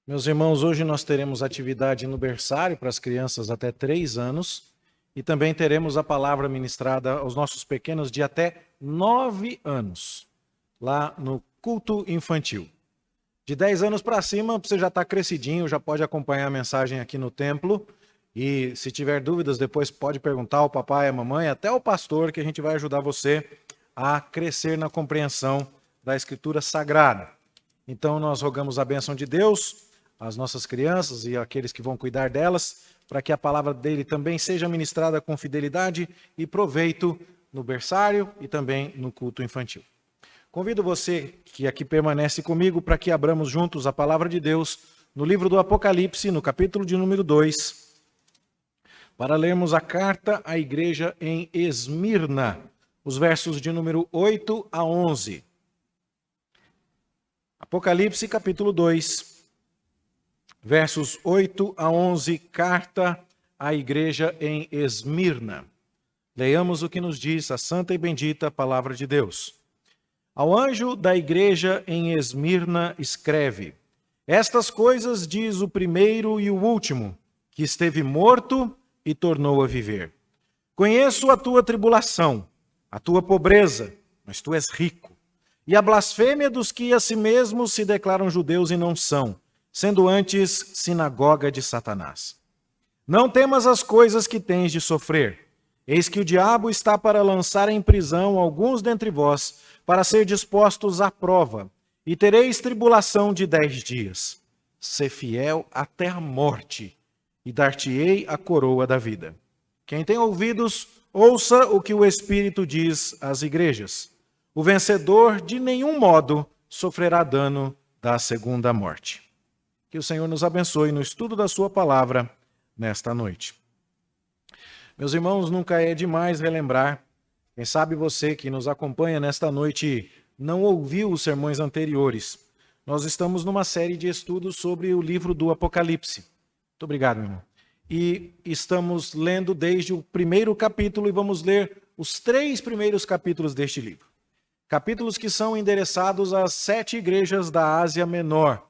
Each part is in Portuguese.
Meus irmãos, hoje nós teremos atividade no berçário para as crianças até 3 anos e também teremos a palavra ministrada aos nossos pequenos de até 9 anos, lá no culto infantil. De 10 anos para cima, você já está crescidinho, já pode acompanhar a mensagem aqui no templo. E se tiver dúvidas, depois pode perguntar ao papai, à mamãe, até ao pastor, que a gente vai ajudar você a crescer na compreensão da Escritura Sagrada. Então, nós rogamos a bênção de Deus às nossas crianças e àqueles que vão cuidar delas, para que a palavra dele também seja ministrada com fidelidade e proveito no berçário e também no culto infantil. Convido você que aqui permanece comigo para que abramos juntos a palavra de Deus no livro do Apocalipse, no capítulo de número 2, para lermos a carta à igreja em Esmirna, os versos de número 8 a 11. Apocalipse, capítulo 2, versos 8 a 11, carta à igreja em Esmirna. Leiamos o que nos diz a santa e bendita palavra de Deus. Ao anjo da igreja em Esmirna escreve: Estas coisas diz o primeiro e o último, que esteve morto e tornou a viver. Conheço a tua tribulação, a tua pobreza, mas tu és rico, e a blasfêmia dos que a si mesmos se declaram judeus e não são, sendo antes sinagoga de Satanás. Não temas as coisas que tens de sofrer. Eis que o diabo está para lançar em prisão alguns dentre vós, para ser dispostos à prova, e tereis tribulação de 10 dias. Sê fiel até a morte, e dar-te-ei a coroa da vida. Quem tem ouvidos, ouça o que o Espírito diz às igrejas. O vencedor, de nenhum modo, sofrerá dano da segunda morte. Que o Senhor nos abençoe no estudo da sua palavra nesta noite. Meus irmãos, nunca é demais relembrar. Quem sabe você que nos acompanha nesta noite não ouviu os sermões anteriores. Nós estamos numa série de estudos sobre o livro do Apocalipse. Muito obrigado, meu irmão. E estamos lendo desde o primeiro capítulo e vamos ler os 3 primeiros capítulos deste livro. Capítulos que são endereçados às 7 igrejas da Ásia Menor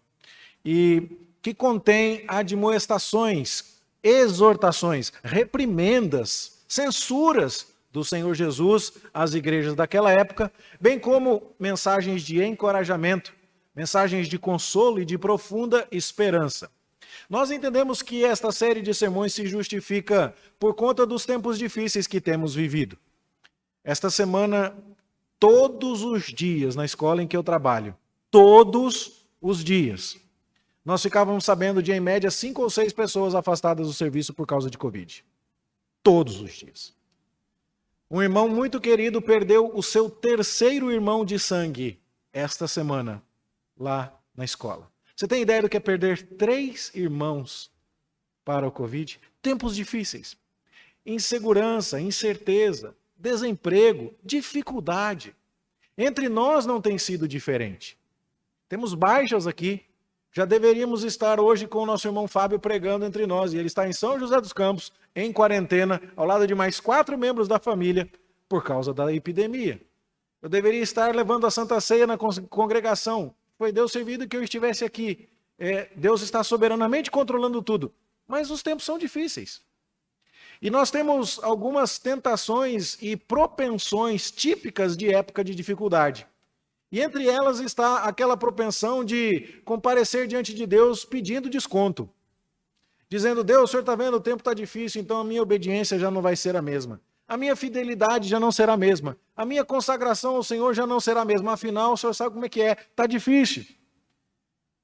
e que contém admoestações, exortações, reprimendas, censuras do Senhor Jesus às igrejas daquela época, bem como mensagens de encorajamento, mensagens de consolo e de profunda esperança. Nós entendemos que esta série de sermões se justifica por conta dos tempos difíceis que temos vivido. Esta semana, todos os dias na escola em que eu trabalho, todos os dias, nós ficávamos sabendo de, em média, 5 ou 6 pessoas afastadas do serviço por causa de Covid. Todos os dias. Um irmão muito querido perdeu o seu 3º irmão de sangue esta semana, lá na escola. Você tem ideia do que é perder 3 irmãos para o Covid? Tempos difíceis. Insegurança, incerteza, desemprego, dificuldade. Entre nós não tem sido diferente. Temos baixas aqui. Já deveríamos estar hoje com o nosso irmão Fábio pregando entre nós. E ele está em São José dos Campos, em quarentena, ao lado de mais 4 membros da família, por causa da epidemia. Eu deveria estar levando a Santa Ceia na congregação. Foi Deus servido que eu estivesse aqui. Deus está soberanamente controlando tudo. Mas os tempos são difíceis. E nós temos algumas tentações e propensões típicas de época de dificuldade. E entre elas está aquela propensão de comparecer diante de Deus pedindo desconto. Dizendo: Deus, o Senhor está vendo, o tempo está difícil, então a minha obediência já não vai ser a mesma. A minha fidelidade já não será a mesma. A minha consagração ao Senhor já não será a mesma. Afinal, o Senhor sabe como é que é. Está difícil.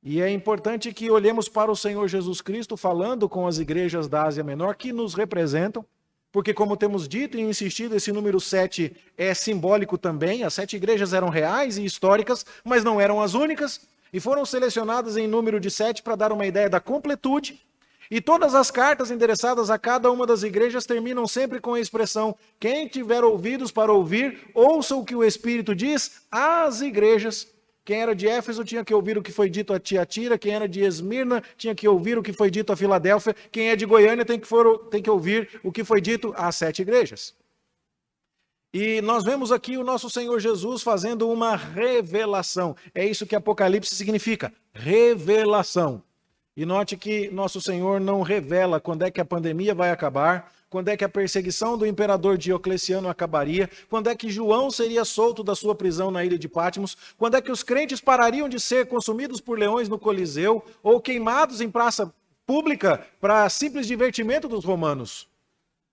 E é importante que olhemos para o Senhor Jesus Cristo falando com as igrejas da Ásia Menor que nos representam. Porque, como temos dito e insistido, esse número 7 é simbólico também. As 7 igrejas eram reais e históricas, mas não eram as únicas. E foram selecionadas em número de 7 para dar uma ideia da completude. E todas as cartas endereçadas a cada uma das igrejas terminam sempre com a expressão: quem tiver ouvidos para ouvir, ouça o que o Espírito diz às igrejas. Quem era de Éfeso tinha que ouvir o que foi dito a Tiatira, quem era de Esmirna tinha que ouvir o que foi dito a Filadélfia, quem é de Goiânia tem que ouvir o que foi dito às 7 igrejas. E nós vemos aqui o nosso Senhor Jesus fazendo uma revelação. É isso que Apocalipse significa, revelação. E note que nosso Senhor não revela quando é que a pandemia vai acabar, quando é que a perseguição do imperador Diocleciano acabaria, quando é que João seria solto da sua prisão na ilha de Patmos, quando é que os crentes parariam de ser consumidos por leões no Coliseu ou queimados em praça pública para simples divertimento dos romanos.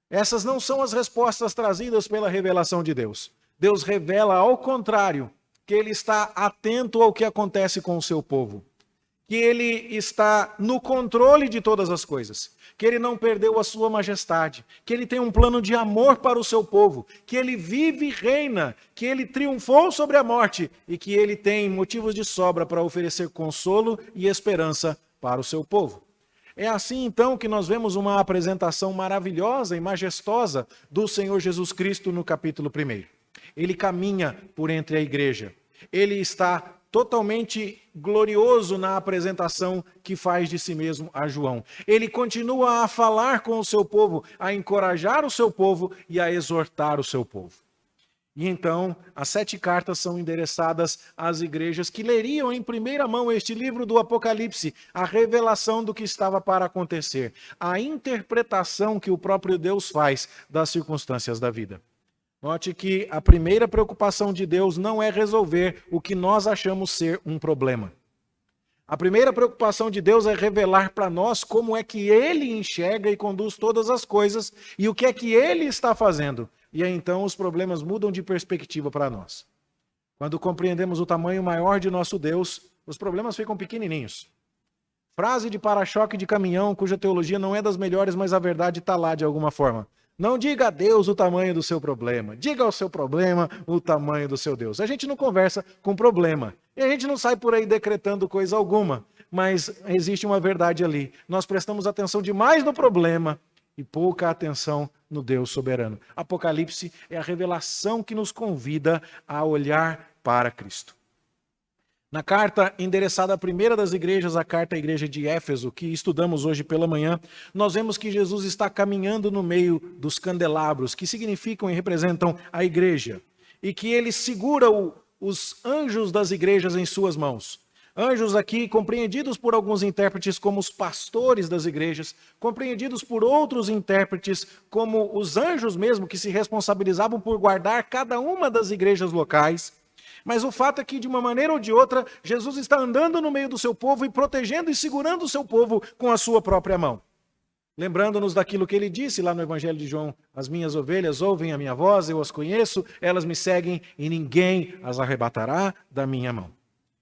Essas não são as respostas trazidas pela revelação de Deus. Deus revela, ao contrário, que ele está atento ao que acontece com o seu povo, que ele está no controle de todas as coisas, que ele não perdeu a sua majestade, que ele tem um plano de amor para o seu povo, que ele vive e reina, que ele triunfou sobre a morte e que ele tem motivos de sobra para oferecer consolo e esperança para o seu povo. É assim então que nós vemos uma apresentação maravilhosa e majestosa do Senhor Jesus Cristo no capítulo 1. Ele caminha por entre a igreja, ele está totalmente glorioso na apresentação que faz de si mesmo a João. Ele continua a falar com o seu povo, a encorajar o seu povo e a exortar o seu povo. E então, as 7 cartas são endereçadas às igrejas que leriam em primeira mão este livro do Apocalipse, a revelação do que estava para acontecer, a interpretação que o próprio Deus faz das circunstâncias da vida. Note que a primeira preocupação de Deus não é resolver o que nós achamos ser um problema. A primeira preocupação de Deus é revelar para nós como é que Ele enxerga e conduz todas as coisas e o que é que Ele está fazendo. E aí, então os problemas mudam de perspectiva para nós. Quando compreendemos o tamanho maior de nosso Deus, os problemas ficam pequenininhos. Frase de para-choque de caminhão, cuja teologia não é das melhores, mas a verdade está lá de alguma forma. Não diga a Deus o tamanho do seu problema. Diga ao seu problema o tamanho do seu Deus. A gente não conversa com problema. E a gente não sai por aí decretando coisa alguma. Mas existe uma verdade ali. Nós prestamos atenção demais no problema e pouca atenção no Deus soberano. Apocalipse é a revelação que nos convida a olhar para Cristo. Na carta endereçada à primeira das igrejas, a carta à igreja de Éfeso, que estudamos hoje pela manhã, nós vemos que Jesus está caminhando no meio dos candelabros, que significam e representam a igreja, e que ele segura os anjos das igrejas em suas mãos. Anjos aqui compreendidos por alguns intérpretes como os pastores das igrejas, compreendidos por outros intérpretes como os anjos mesmo, que se responsabilizavam por guardar cada uma das igrejas locais. Mas o fato é que, de uma maneira ou de outra, Jesus está andando no meio do seu povo e protegendo e segurando o seu povo com a sua própria mão. Lembrando-nos daquilo que ele disse lá no Evangelho de João: as minhas ovelhas ouvem a minha voz, eu as conheço, elas me seguem e ninguém as arrebatará da minha mão.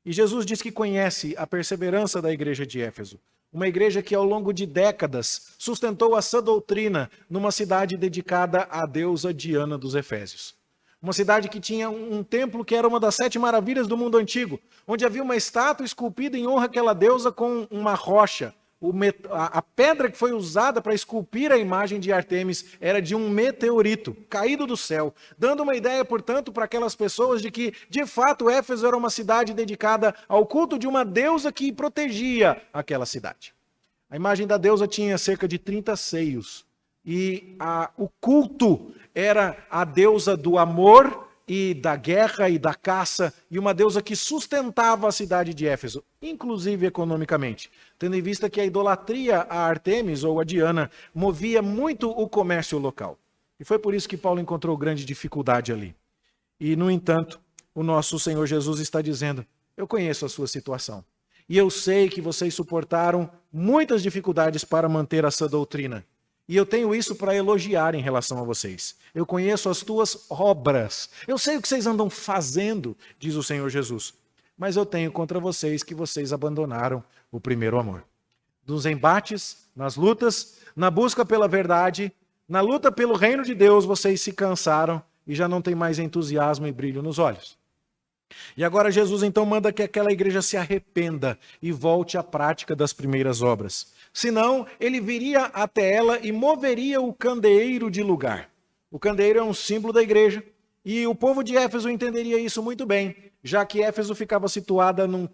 E Jesus diz que conhece a perseverança da igreja de Éfeso, uma igreja que ao longo de décadas sustentou a sã doutrina numa cidade dedicada à deusa Diana dos Efésios. Uma cidade que tinha um templo que era uma das 7 maravilhas do mundo antigo, onde havia uma estátua esculpida em honra àquela deusa com uma rocha. A pedra que foi usada para esculpir a imagem de Ártemis era de um meteorito caído do céu, dando uma ideia, portanto, para aquelas pessoas de que, de fato, Éfeso era uma cidade dedicada ao culto de uma deusa que protegia aquela cidade. A imagem da deusa tinha cerca de 30 seios. E o culto era a deusa do amor e da guerra e da caça, e uma deusa que sustentava a cidade de Éfeso, inclusive economicamente, tendo em vista que a idolatria a Ártemis ou a Diana movia muito o comércio local. E foi por isso que Paulo encontrou grande dificuldade ali. E, no entanto, o nosso Senhor Jesus está dizendo: eu conheço a sua situação, e eu sei que vocês suportaram muitas dificuldades para manter a sã doutrina. E eu tenho isso para elogiar em relação a vocês. Eu conheço as tuas obras. Eu sei o que vocês andam fazendo, diz o Senhor Jesus. Mas eu tenho contra vocês que vocês abandonaram o primeiro amor. Nos embates, nas lutas, na busca pela verdade, na luta pelo reino de Deus, vocês se cansaram e já não tem mais entusiasmo e brilho nos olhos. E agora Jesus então manda que aquela igreja se arrependa e volte à prática das primeiras obras. Senão, ele viria até ela e moveria o candeeiro de lugar. O candeeiro é um símbolo da igreja e o povo de Éfeso entenderia isso muito bem, já que Éfeso ficava situada num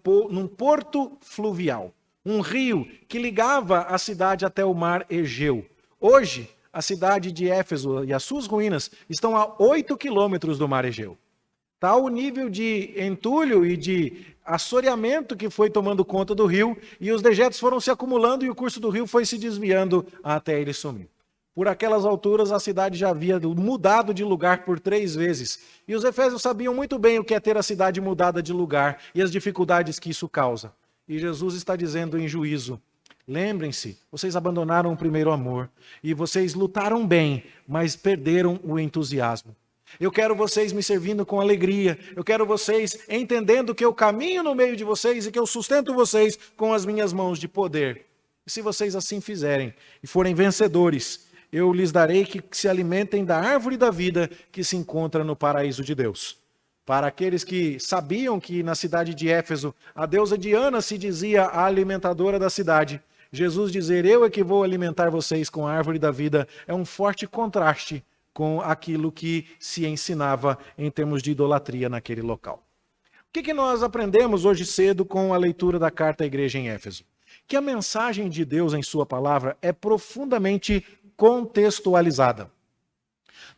porto fluvial, um rio que ligava a cidade até o mar Egeu. Hoje, a cidade de Éfeso e as suas ruínas estão a 8 quilômetros do mar Egeu. Tal o nível de entulho e de assoreamento que foi tomando conta do rio, e os dejetos foram se acumulando e o curso do rio foi se desviando até ele sumir. Por aquelas alturas, a cidade já havia mudado de lugar por 3 vezes. E os efésios sabiam muito bem o que é ter a cidade mudada de lugar e as dificuldades que isso causa. E Jesus está dizendo em juízo: lembrem-se, vocês abandonaram o primeiro amor e vocês lutaram bem, mas perderam o entusiasmo. Eu quero vocês me servindo com alegria, eu quero vocês entendendo que eu caminho no meio de vocês e que eu sustento vocês com as minhas mãos de poder. E se vocês assim fizerem e forem vencedores, eu lhes darei que se alimentem da árvore da vida que se encontra no paraíso de Deus. Para aqueles que sabiam que na cidade de Éfeso a deusa Diana se dizia a alimentadora da cidade, Jesus dizer: eu é que vou alimentar vocês com a árvore da vida, é um forte contraste com aquilo que se ensinava em termos de idolatria naquele local. O que nós aprendemos hoje cedo com a leitura da carta à igreja em Éfeso? Que a mensagem de Deus em sua palavra é profundamente contextualizada.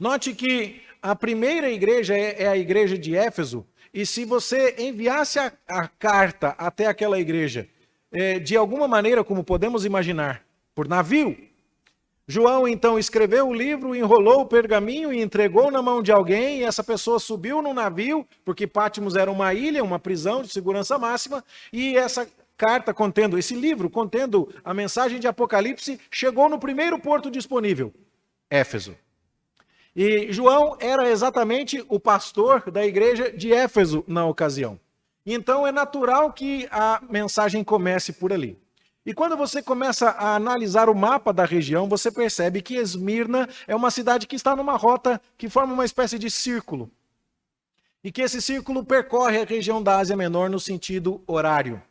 Note que a primeira igreja é a igreja de Éfeso, e se você enviasse a carta até aquela igreja, de alguma maneira, como podemos imaginar, por navio, João então escreveu o livro, enrolou o pergaminho e entregou na mão de alguém, e essa pessoa subiu no navio, porque Pátimos era uma ilha, uma prisão de segurança máxima, e essa carta contendo, esse livro contendo a mensagem de Apocalipse, chegou no primeiro porto disponível, Éfeso. E João era exatamente o pastor da igreja de Éfeso na ocasião. Então é natural que a mensagem comece por ali. E quando você começa a analisar o mapa da região, você percebe que Esmirna é uma cidade que está numa rota que forma uma espécie de círculo. E que esse círculo percorre a região da Ásia Menor no sentido horário.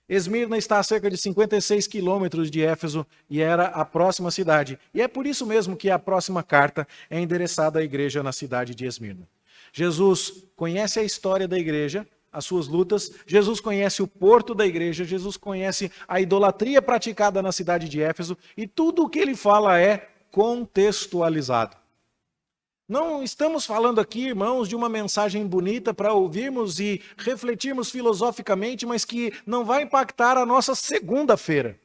Esmirna está a cerca de 56 quilômetros de Éfeso e era a próxima cidade. E é por isso mesmo que a próxima carta é endereçada à igreja na cidade de Esmirna. Jesus conhece a história da igreja, as suas lutas, Jesus conhece o porto da igreja, Jesus conhece a idolatria praticada na cidade de Éfeso, e tudo o que ele fala é contextualizado. Não estamos falando aqui, irmãos, de uma mensagem bonita para ouvirmos e refletirmos filosoficamente, mas que não vai impactar a nossa segunda-feira.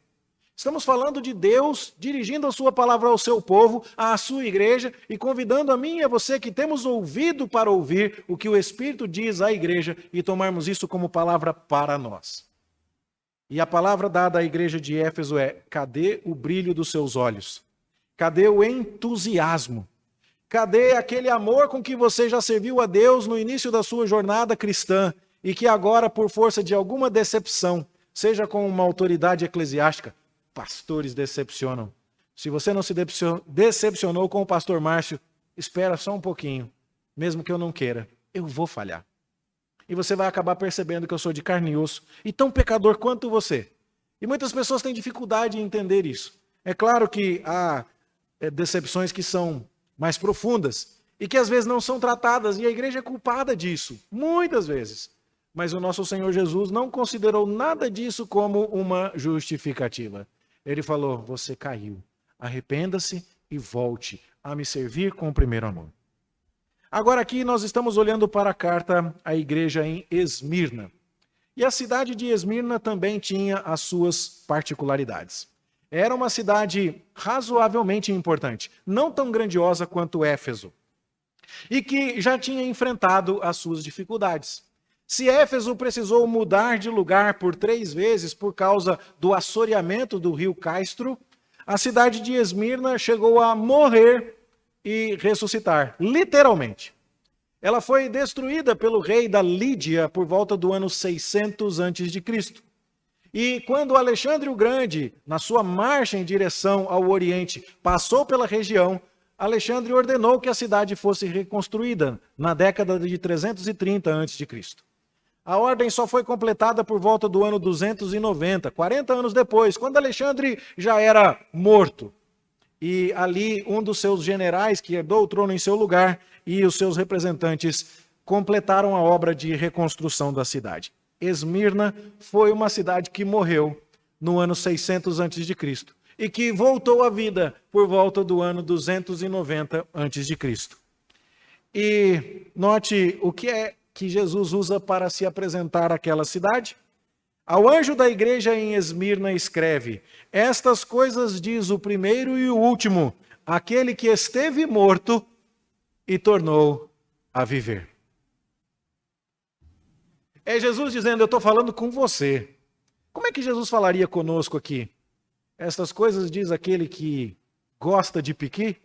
Estamos falando de Deus dirigindo a sua palavra ao seu povo, à sua igreja, e convidando a mim e a você que temos ouvido para ouvir o que o Espírito diz à igreja e tomarmos isso como palavra para nós. E a palavra dada à igreja de Éfeso é: cadê o brilho dos seus olhos? Cadê o entusiasmo? Cadê aquele amor com que você já serviu a Deus no início da sua jornada cristã e que agora, por força de alguma decepção, seja com uma autoridade eclesiástica, pastores decepcionam. Se você não se decepcionou com o pastor Márcio, espera só um pouquinho. Mesmo que eu não queira, eu vou falhar. E você vai acabar percebendo que eu sou de carne e osso e tão pecador quanto você. E muitas pessoas têm dificuldade em entender isso. É claro que há decepções que são mais profundas e que às vezes não são tratadas, e a igreja é culpada disso, muitas vezes. Mas o nosso Senhor Jesus não considerou nada disso como uma justificativa. Ele falou: você caiu, arrependa-se e volte a me servir com o primeiro amor. Agora aqui nós estamos olhando para a carta à igreja em Esmirna. E a cidade de Esmirna também tinha as suas particularidades. Era uma cidade razoavelmente importante, não tão grandiosa quanto Éfeso, e que já tinha enfrentado as suas dificuldades. Se Éfeso precisou mudar de lugar por 3 vezes por causa do assoreamento do rio Caistro, a cidade de Esmirna chegou a morrer e ressuscitar, literalmente. Ela foi destruída pelo rei da Lídia por volta do ano 600 a.C. E quando Alexandre o Grande, na sua marcha em direção ao Oriente, passou pela região, Alexandre ordenou que a cidade fosse reconstruída na década de 330 a.C. A ordem só foi completada por volta do ano 290, 40 anos depois, quando Alexandre já era morto. E ali um dos seus generais, que herdou o trono em seu lugar, e os seus representantes completaram a obra de reconstrução da cidade. Esmirna foi uma cidade que morreu no ano 600 a.C. e que voltou à vida por volta do ano 290 a.C. E note o que é que Jesus usa para se apresentar àquela cidade? Ao anjo da igreja em Esmirna escreve: estas coisas diz o primeiro e o último, aquele que esteve morto e tornou a viver. É Jesus dizendo: eu estou falando com você. Como é que Jesus falaria conosco aqui? Estas coisas diz aquele que gosta de piqui?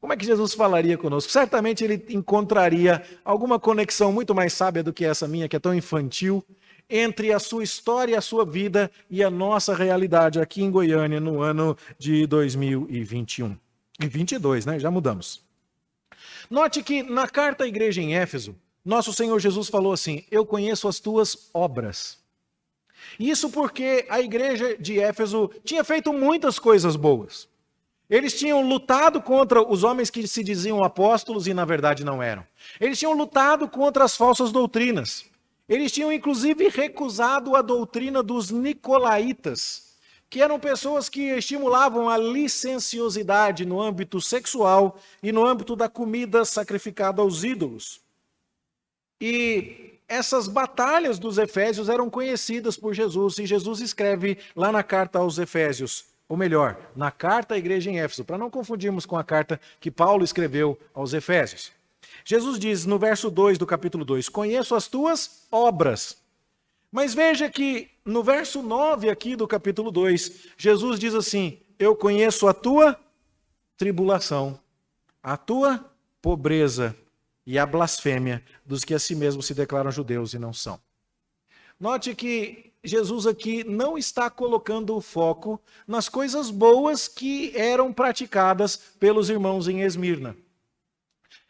Como é que Jesus falaria conosco? Certamente ele encontraria alguma conexão muito mais sábia do que essa minha, que é tão infantil, entre a sua história, a sua vida e a nossa realidade aqui em Goiânia no ano de 2021. E 22, né? Já mudamos. Note que na carta à igreja em Éfeso, nosso Senhor Jesus falou assim: eu conheço as tuas obras. Isso porque a igreja de Éfeso tinha feito muitas coisas boas. Eles tinham lutado contra os homens que se diziam apóstolos e na verdade não eram. Eles tinham lutado contra as falsas doutrinas. Eles tinham inclusive recusado a doutrina dos nicolaítas, que eram pessoas que estimulavam a licenciosidade no âmbito sexual e no âmbito da comida sacrificada aos ídolos. E essas batalhas dos Efésios eram conhecidas por Jesus, e Jesus escreve lá na carta aos Efésios, ou melhor, na carta à igreja em Éfeso, para não confundirmos com a carta que Paulo escreveu aos Efésios. Jesus diz no verso 2 do capítulo 2, conheço as tuas obras. Mas veja que no verso 9 aqui do capítulo 2, Jesus diz assim, eu conheço a tua tribulação, a tua pobreza e a blasfêmia dos que a si mesmos se declaram judeus e não são. Note que Jesus aqui não está colocando o foco nas coisas boas que eram praticadas pelos irmãos em Esmirna.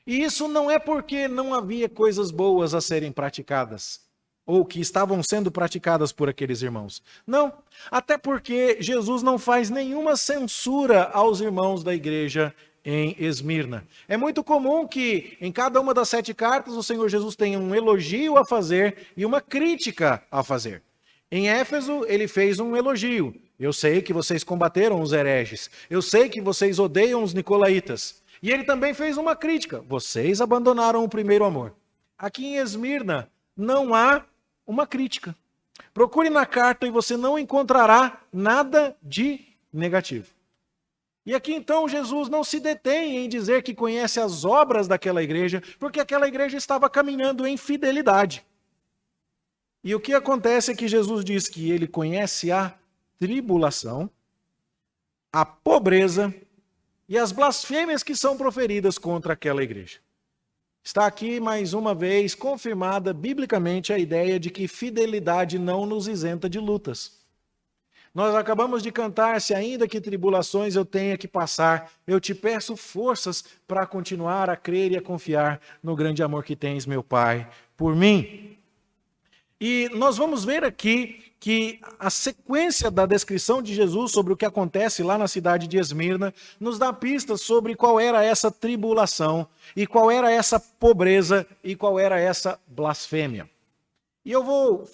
E isso não é porque não havia coisas boas a serem praticadas, ou que estavam sendo praticadas por aqueles irmãos. Não, até porque Jesus não faz nenhuma censura aos irmãos da igreja em Esmirna. É muito comum que em cada uma das 7 cartas o Senhor Jesus tenha um elogio a fazer e uma crítica a fazer. Em Éfeso ele fez um elogio. Eu sei que vocês combateram os hereges. Eu sei que vocês odeiam os nicolaítas. E ele também fez uma crítica. Vocês abandonaram o primeiro amor. Aqui em Esmirna não há uma crítica. Procure na carta e você não encontrará nada de negativo. E aqui então Jesus não se detém em dizer que conhece as obras daquela igreja, porque aquela igreja estava caminhando em fidelidade. E o que acontece é que Jesus diz que ele conhece a tribulação, a pobreza e as blasfêmias que são proferidas contra aquela igreja. Está aqui mais uma vez confirmada biblicamente a ideia de que fidelidade não nos isenta de lutas. Nós acabamos de cantar, se ainda que tribulações eu tenha que passar, eu te peço forças para continuar a crer e a confiar no grande amor que tens, meu Pai, por mim. E nós vamos ver aqui que a sequência da descrição de Jesus sobre o que acontece lá na cidade de Esmirna nos dá pistas sobre qual era essa tribulação, e qual era essa pobreza, e qual era essa blasfêmia. E eu vou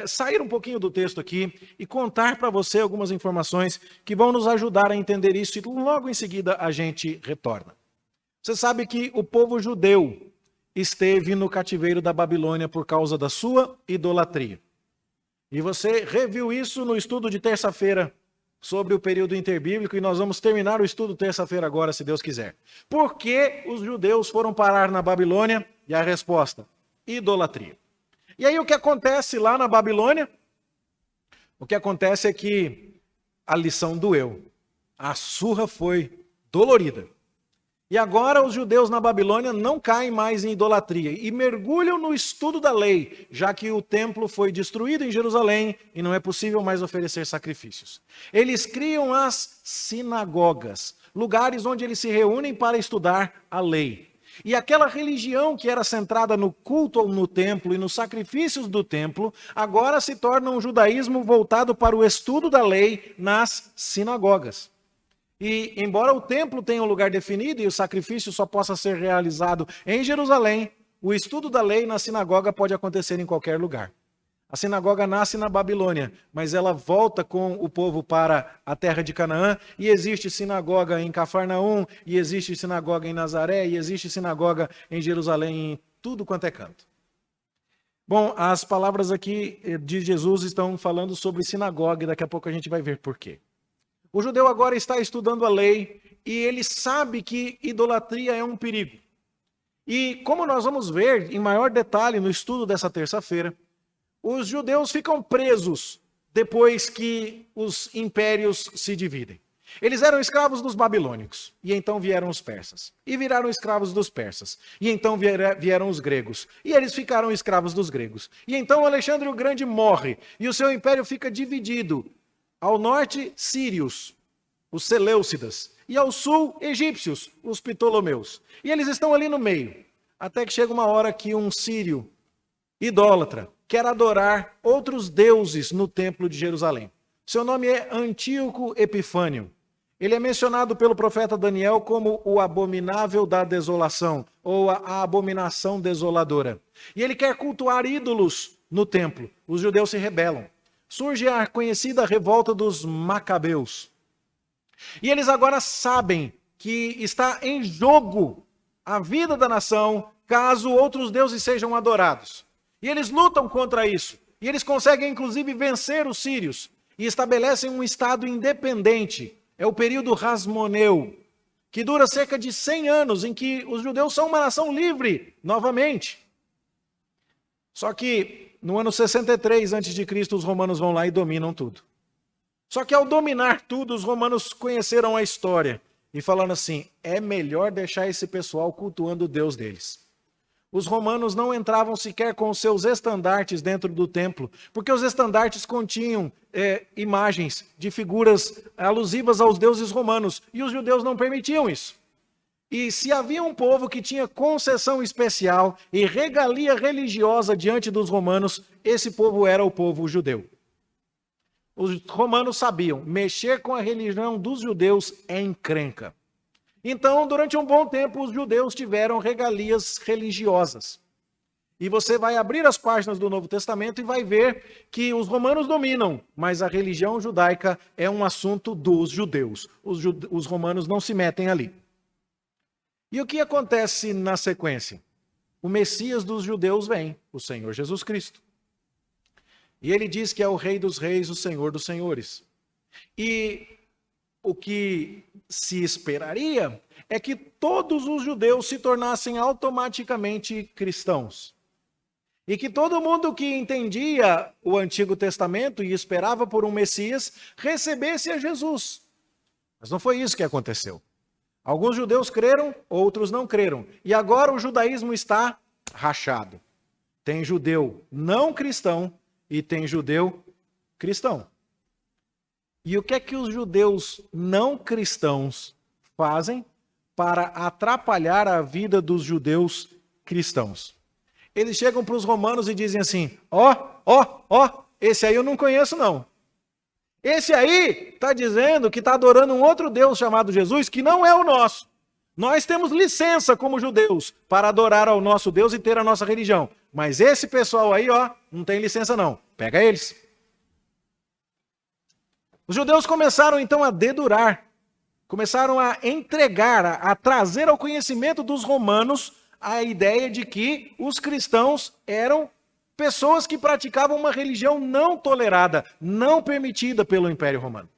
sair um pouquinho do texto aqui e contar para você algumas informações que vão nos ajudar a entender isso, e logo em seguida a gente retorna. Você sabe que o povo judeu esteve no cativeiro da Babilônia por causa da sua idolatria. E você reviu isso no estudo de terça-feira sobre o período interbíblico, e nós vamos terminar o estudo terça-feira agora, se Deus quiser. Por que os judeus foram parar na Babilônia? E a resposta: idolatria. E aí o que acontece lá na Babilônia? O que acontece é que a lição doeu. A surra foi dolorida. E agora os judeus na Babilônia não caem mais em idolatria e mergulham no estudo da lei, já que o templo foi destruído em Jerusalém e não é possível mais oferecer sacrifícios. Eles criam as sinagogas, lugares onde eles se reúnem para estudar a lei. E aquela religião que era centrada no culto no templo e nos sacrifícios do templo, agora se torna um judaísmo voltado para o estudo da lei nas sinagogas. E embora o templo tenha um lugar definido e o sacrifício só possa ser realizado em Jerusalém, o estudo da lei na sinagoga pode acontecer em qualquer lugar. A sinagoga nasce na Babilônia, mas ela volta com o povo para a terra de Canaã, e existe sinagoga em Cafarnaum, e existe sinagoga em Nazaré, e existe sinagoga em Jerusalém, em tudo quanto é canto. Bom, as palavras aqui de Jesus estão falando sobre sinagoga e daqui a pouco a gente vai ver por quê. O judeu agora está estudando a lei e ele sabe que idolatria é um perigo. E como nós vamos ver em maior detalhe no estudo dessa terça-feira, os judeus ficam presos depois que os impérios se dividem. Eles eram escravos dos babilônicos, e então vieram os persas. E viraram escravos dos persas, e então vieram os gregos. E eles ficaram escravos dos gregos. E então Alexandre o Grande morre, e o seu império fica dividido. Ao norte, sírios, os seleucidas, e ao sul, egípcios, os ptolomeus. E eles estão ali no meio, até que chega uma hora que um sírio idólatra quer adorar outros deuses no templo de Jerusalém. Seu nome é Antíoco Epifânio. Ele é mencionado pelo profeta Daniel como o abominável da desolação, ou a abominação desoladora. E ele quer cultuar ídolos no templo. Os judeus se rebelam. Surge a conhecida revolta dos Macabeus. E eles agora sabem que está em jogo a vida da nação caso outros deuses sejam adorados. E eles lutam contra isso. E eles conseguem, inclusive, vencer os sírios. E estabelecem um estado independente. É o período Hasmoneu, que dura cerca de 100 anos, em que os judeus são uma nação livre, novamente. Só que, no ano 63 a.C., os romanos vão lá e dominam tudo. Só que ao dominar tudo, os romanos conheceram a história. E falando assim, é melhor deixar esse pessoal cultuando o Deus deles. Os romanos não entravam sequer com os seus estandartes dentro do templo, porque os estandartes continham imagens de figuras alusivas aos deuses romanos, e os judeus não permitiam isso. E se havia um povo que tinha concessão especial e regalia religiosa diante dos romanos, esse povo era o povo judeu. Os romanos sabiam, mexer com a religião dos judeus é encrenca. Então, durante um bom tempo, os judeus tiveram regalias religiosas. E você vai abrir as páginas do Novo Testamento e vai ver que os romanos dominam, mas a religião judaica é um assunto dos judeus. Os romanos não se metem ali. E o que acontece na sequência? O Messias dos judeus vem, o Senhor Jesus Cristo. E ele diz que é o Rei dos Reis, o Senhor dos Senhores. E o que se esperaria é que todos os judeus se tornassem automaticamente cristãos. E que todo mundo que entendia o Antigo Testamento e esperava por um Messias, recebesse a Jesus. Mas não foi isso que aconteceu. Alguns judeus creram, outros não creram. E agora o judaísmo está rachado. Tem judeu não cristão e tem judeu cristão. E o que é que os judeus não cristãos fazem para atrapalhar a vida dos judeus cristãos? Eles chegam para os romanos e dizem assim, esse aí eu não conheço não. Esse aí está dizendo que está adorando um outro Deus chamado Jesus, que não é o nosso. Nós temos licença como judeus para adorar ao nosso Deus e ter a nossa religião. Mas esse pessoal aí, não tem licença não. Pega eles. Os judeus começaram então a dedurar, começaram a entregar, a trazer ao conhecimento dos romanos a ideia de que os cristãos eram pessoas que praticavam uma religião não tolerada, não permitida pelo Império Romano.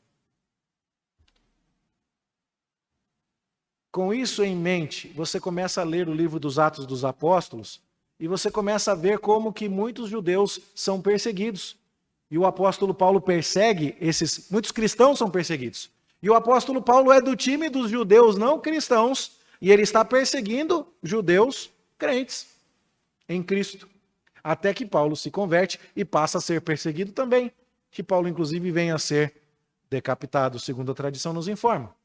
Com isso em mente, você começa a ler o livro dos Atos dos Apóstolos e você começa a ver como que muitos judeus são perseguidos. E o apóstolo Paulo persegue muitos cristãos são perseguidos. E o apóstolo Paulo é do time dos judeus não cristãos e ele está perseguindo judeus crentes em Cristo. Até que Paulo se converte e passa a ser perseguido também. Que Paulo, inclusive, vem a ser decapitado, segundo a tradição nos informa.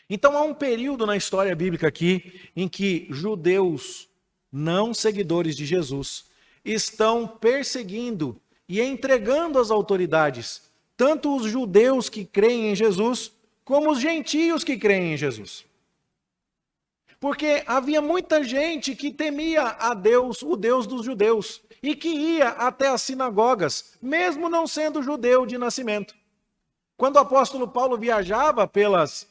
Então há um período na história bíblica aqui em que judeus não seguidores de Jesus estão perseguindo e entregando às autoridades tanto os judeus que creem em Jesus, como os gentios que creem em Jesus. Porque havia muita gente que temia a Deus, o Deus dos judeus, e que ia até as sinagogas, mesmo não sendo judeu de nascimento. Quando o apóstolo Paulo viajava pelas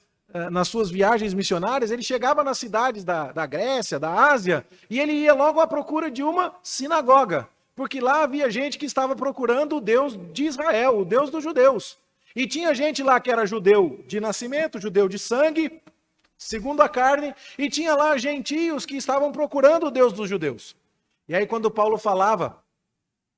nas suas viagens missionárias, ele chegava nas cidades da Grécia, da Ásia, e ele ia logo à procura de uma sinagoga, porque lá havia gente que estava procurando o Deus de Israel, o Deus dos judeus. E tinha gente lá que era judeu de nascimento, judeu de sangue, segundo a carne, e tinha lá gentios que estavam procurando o Deus dos judeus. E aí quando Paulo falava,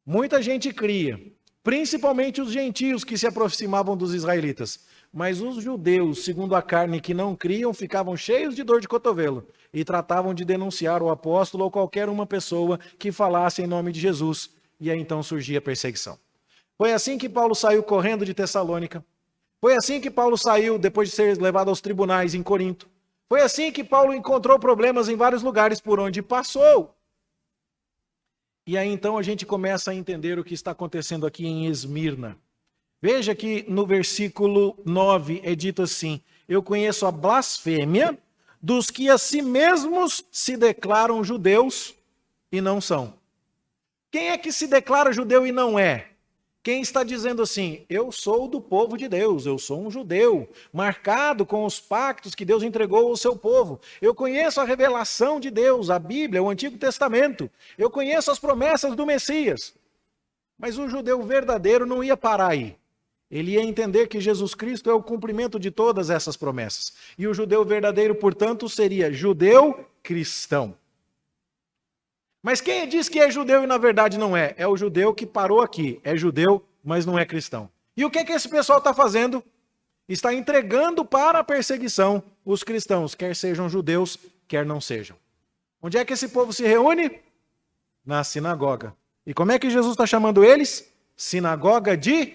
muita gente cria, principalmente os gentios que se aproximavam dos israelitas. Mas os judeus, segundo a carne, que não criam, ficavam cheios de dor de cotovelo e tratavam de denunciar o apóstolo ou qualquer uma pessoa que falasse em nome de Jesus. E aí então surgia a perseguição. Foi assim que Paulo saiu correndo de Tessalônica. Foi assim que Paulo saiu depois de ser levado aos tribunais em Corinto. Foi assim que Paulo encontrou problemas em vários lugares por onde passou. E aí então a gente começa a entender o que está acontecendo aqui em Esmirna. Veja que no versículo 9 é dito assim: eu conheço a blasfêmia dos que a si mesmos se declaram judeus e não são. Quem é que se declara judeu e não é? Quem está dizendo assim, eu sou do povo de Deus, eu sou um judeu, marcado com os pactos que Deus entregou ao seu povo. Eu conheço a revelação de Deus, a Bíblia, o Antigo Testamento. Eu conheço as promessas do Messias. Mas o judeu verdadeiro não ia parar aí. Ele ia entender que Jesus Cristo é o cumprimento de todas essas promessas. E o judeu verdadeiro, portanto, seria judeu cristão. Mas quem diz que é judeu e na verdade não é? É o judeu que parou aqui. É judeu, mas não é cristão. E o que esse pessoal está fazendo? Está entregando para a perseguição os cristãos, quer sejam judeus, quer não sejam. Onde é que esse povo se reúne? Na sinagoga. E como é que Jesus está chamando eles? Sinagoga de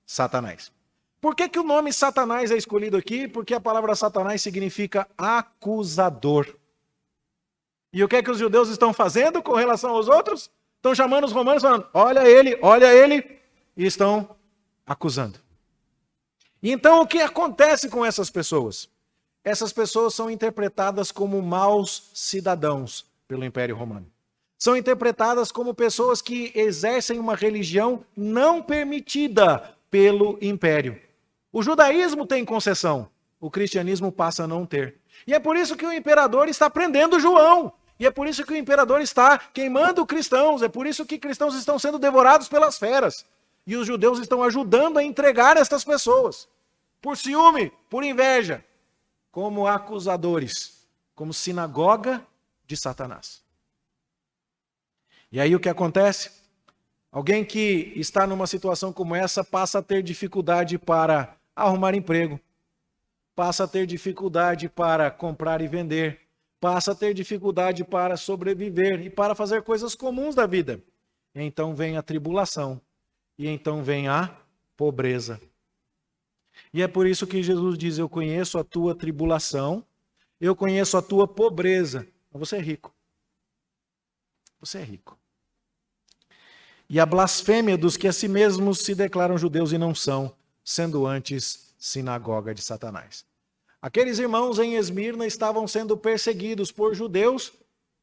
Satanás. Por que o nome Satanás é escolhido aqui? Porque a palavra Satanás significa acusador. E o que os judeus estão fazendo com relação aos outros? Estão chamando os romanos falando, olha ele, e estão acusando. E então o que acontece com essas pessoas? Essas pessoas são interpretadas como maus cidadãos pelo Império Romano. São interpretadas como pessoas que exercem uma religião não permitida pelo Império. O judaísmo tem concessão, o cristianismo passa a não ter. E é por isso que o imperador está prendendo João. E é por isso que o imperador está queimando cristãos. É por isso que cristãos estão sendo devorados pelas feras. E os judeus estão ajudando a entregar estas pessoas. Por ciúme, por inveja. Como acusadores. Como sinagoga de Satanás. E aí o que acontece? Alguém que está numa situação como essa passa a ter dificuldade para arrumar emprego. Passa a ter dificuldade para comprar e vender. Passa a ter dificuldade para sobreviver e para fazer coisas comuns da vida. Então vem a tribulação. E então vem a pobreza. E é por isso que Jesus diz, eu conheço a tua tribulação, eu conheço a tua pobreza. Mas você é rico. Você é rico. E a blasfêmia dos que a si mesmos se declaram judeus e não são, sendo antes sinagoga de Satanás. Aqueles irmãos em Esmirna estavam sendo perseguidos por judeus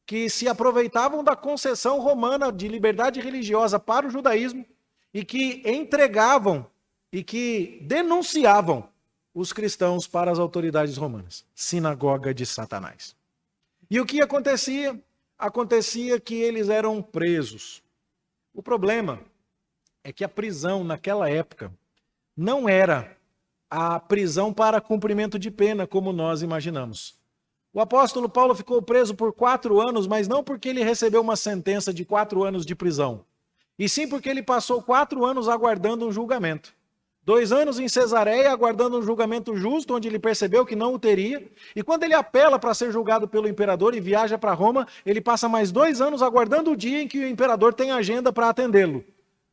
que se aproveitavam da concessão romana de liberdade religiosa para o judaísmo e que entregavam e que denunciavam os cristãos para as autoridades romanas. Sinagoga de Satanás. E o que acontecia? Acontecia que eles eram presos. O problema é que a prisão naquela época não era a prisão para cumprimento de pena, como nós imaginamos. O apóstolo Paulo ficou preso por 4 anos, mas não porque ele recebeu uma sentença de 4 anos de prisão, e sim porque ele passou 4 anos aguardando um julgamento. 2 anos em Cesareia, aguardando um julgamento justo, onde ele percebeu que não o teria, e quando ele apela para ser julgado pelo imperador e viaja para Roma, ele passa mais 2 anos aguardando o dia em que o imperador tem agenda para atendê-lo.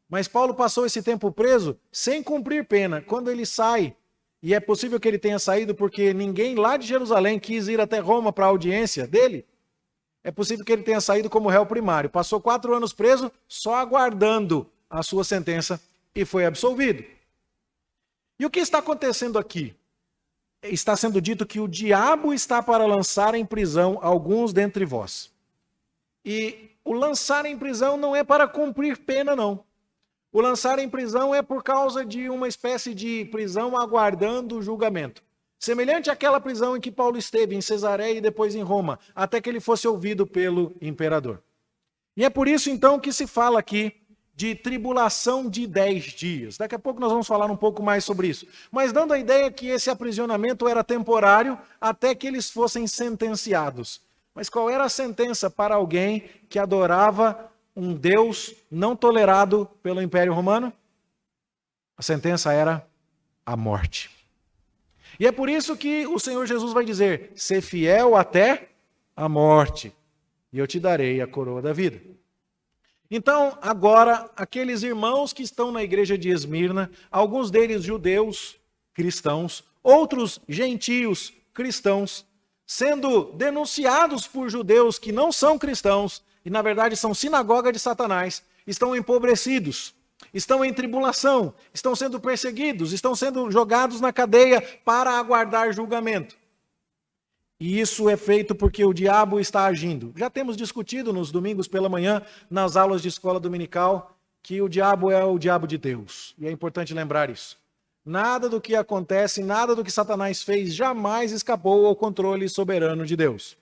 Mas Paulo passou esse tempo preso sem cumprir pena. Quando ele sai, e é possível que ele tenha saído porque ninguém lá de Jerusalém quis ir até Roma para a audiência dele. É possível que ele tenha saído como réu primário. Passou 4 anos preso, só aguardando a sua sentença e foi absolvido. E o que está acontecendo aqui? Está sendo dito que o diabo está para lançar em prisão alguns dentre vós. E o lançar em prisão não é para cumprir pena, não. O lançar em prisão é por causa de uma espécie de prisão aguardando o julgamento. semelhante àquela prisão em que Paulo esteve, em Cesareia e depois em Roma, até que ele fosse ouvido pelo imperador. E é por isso, então, que se fala aqui de tribulação de 10 dias. Daqui a pouco nós vamos falar um pouco mais sobre isso. Mas dando a ideia que esse aprisionamento era temporário até que eles fossem sentenciados. Mas qual era a sentença para alguém que adorava um Deus não tolerado pelo Império Romano? A sentença era a morte. E é por isso que o Senhor Jesus vai dizer: ser fiel até a morte, e eu te darei a coroa da vida. Então, agora, aqueles irmãos que estão na igreja de Esmirna, alguns deles judeus, cristãos, outros gentios, cristãos, sendo denunciados por judeus que não são cristãos, e na verdade são sinagoga de Satanás, estão empobrecidos, estão em tribulação, estão sendo perseguidos, estão sendo jogados na cadeia para aguardar julgamento. E isso é feito porque o diabo está agindo. Já temos discutido nos domingos pela manhã, nas aulas de escola dominical, que o diabo é o diabo de Deus. E é importante lembrar isso. Nada do que acontece, nada do que Satanás fez jamais escapou ao controle soberano de Deus.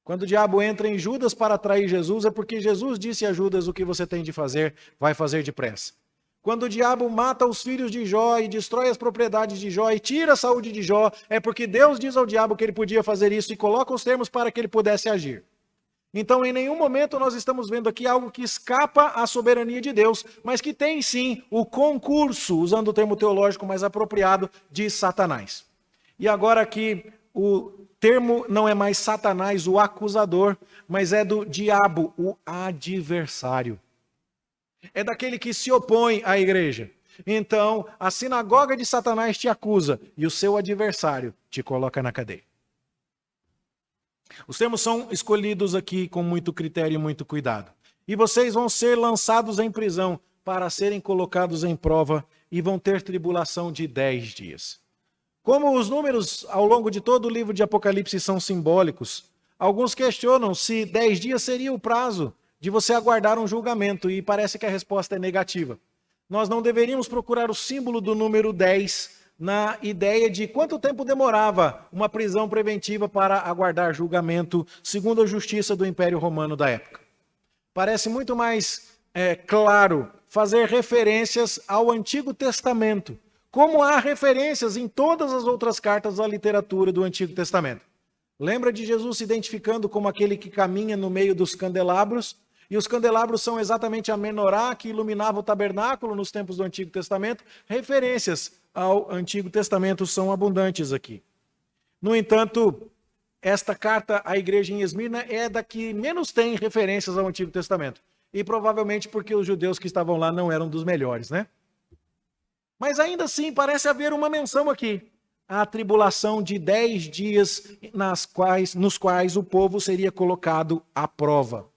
Quando o diabo entra em Judas para atrair Jesus, é porque Jesus disse a Judas: o que você tem de fazer, vai fazer depressa. Quando o diabo mata os filhos de Jó e destrói as propriedades de Jó e tira a saúde de Jó, é porque Deus diz ao diabo que ele podia fazer isso e coloca os termos para que ele pudesse agir. Então, em nenhum momento nós estamos vendo aqui algo que escapa à soberania de Deus, mas que tem sim o concurso, usando o termo teológico mais apropriado, de Satanás. E agora aqui o termo não é mais Satanás, o acusador, mas é do diabo, o adversário. É daquele que se opõe à igreja. Então, a sinagoga de Satanás te acusa e o seu adversário te coloca na cadeia. Os termos são escolhidos aqui com muito critério e muito cuidado. E vocês vão ser lançados em prisão para serem colocados em prova e vão ter tribulação de 10 dias. Como os números ao longo de todo o livro de Apocalipse são simbólicos, alguns questionam se 10 dias seria o prazo de você aguardar um julgamento, e parece que a resposta é negativa. Nós não deveríamos procurar o símbolo do número 10 na ideia de quanto tempo demorava uma prisão preventiva para aguardar julgamento, segundo a justiça do Império Romano da época. Parece muito mais claro fazer referências ao Antigo Testamento, como há referências em todas as outras cartas da literatura do Antigo Testamento. Lembra de Jesus se identificando como aquele que caminha no meio dos candelabros? E os candelabros são exatamente a menorá que iluminava o tabernáculo nos tempos do Antigo Testamento. Referências ao Antigo Testamento são abundantes aqui. No entanto, esta carta à igreja em Esmirna é da que menos tem referências ao Antigo Testamento. E provavelmente porque os judeus que estavam lá não eram dos melhores, né? Mas ainda assim parece haver uma menção aqui. A tribulação de 10 dias nos quais o povo seria colocado à prova.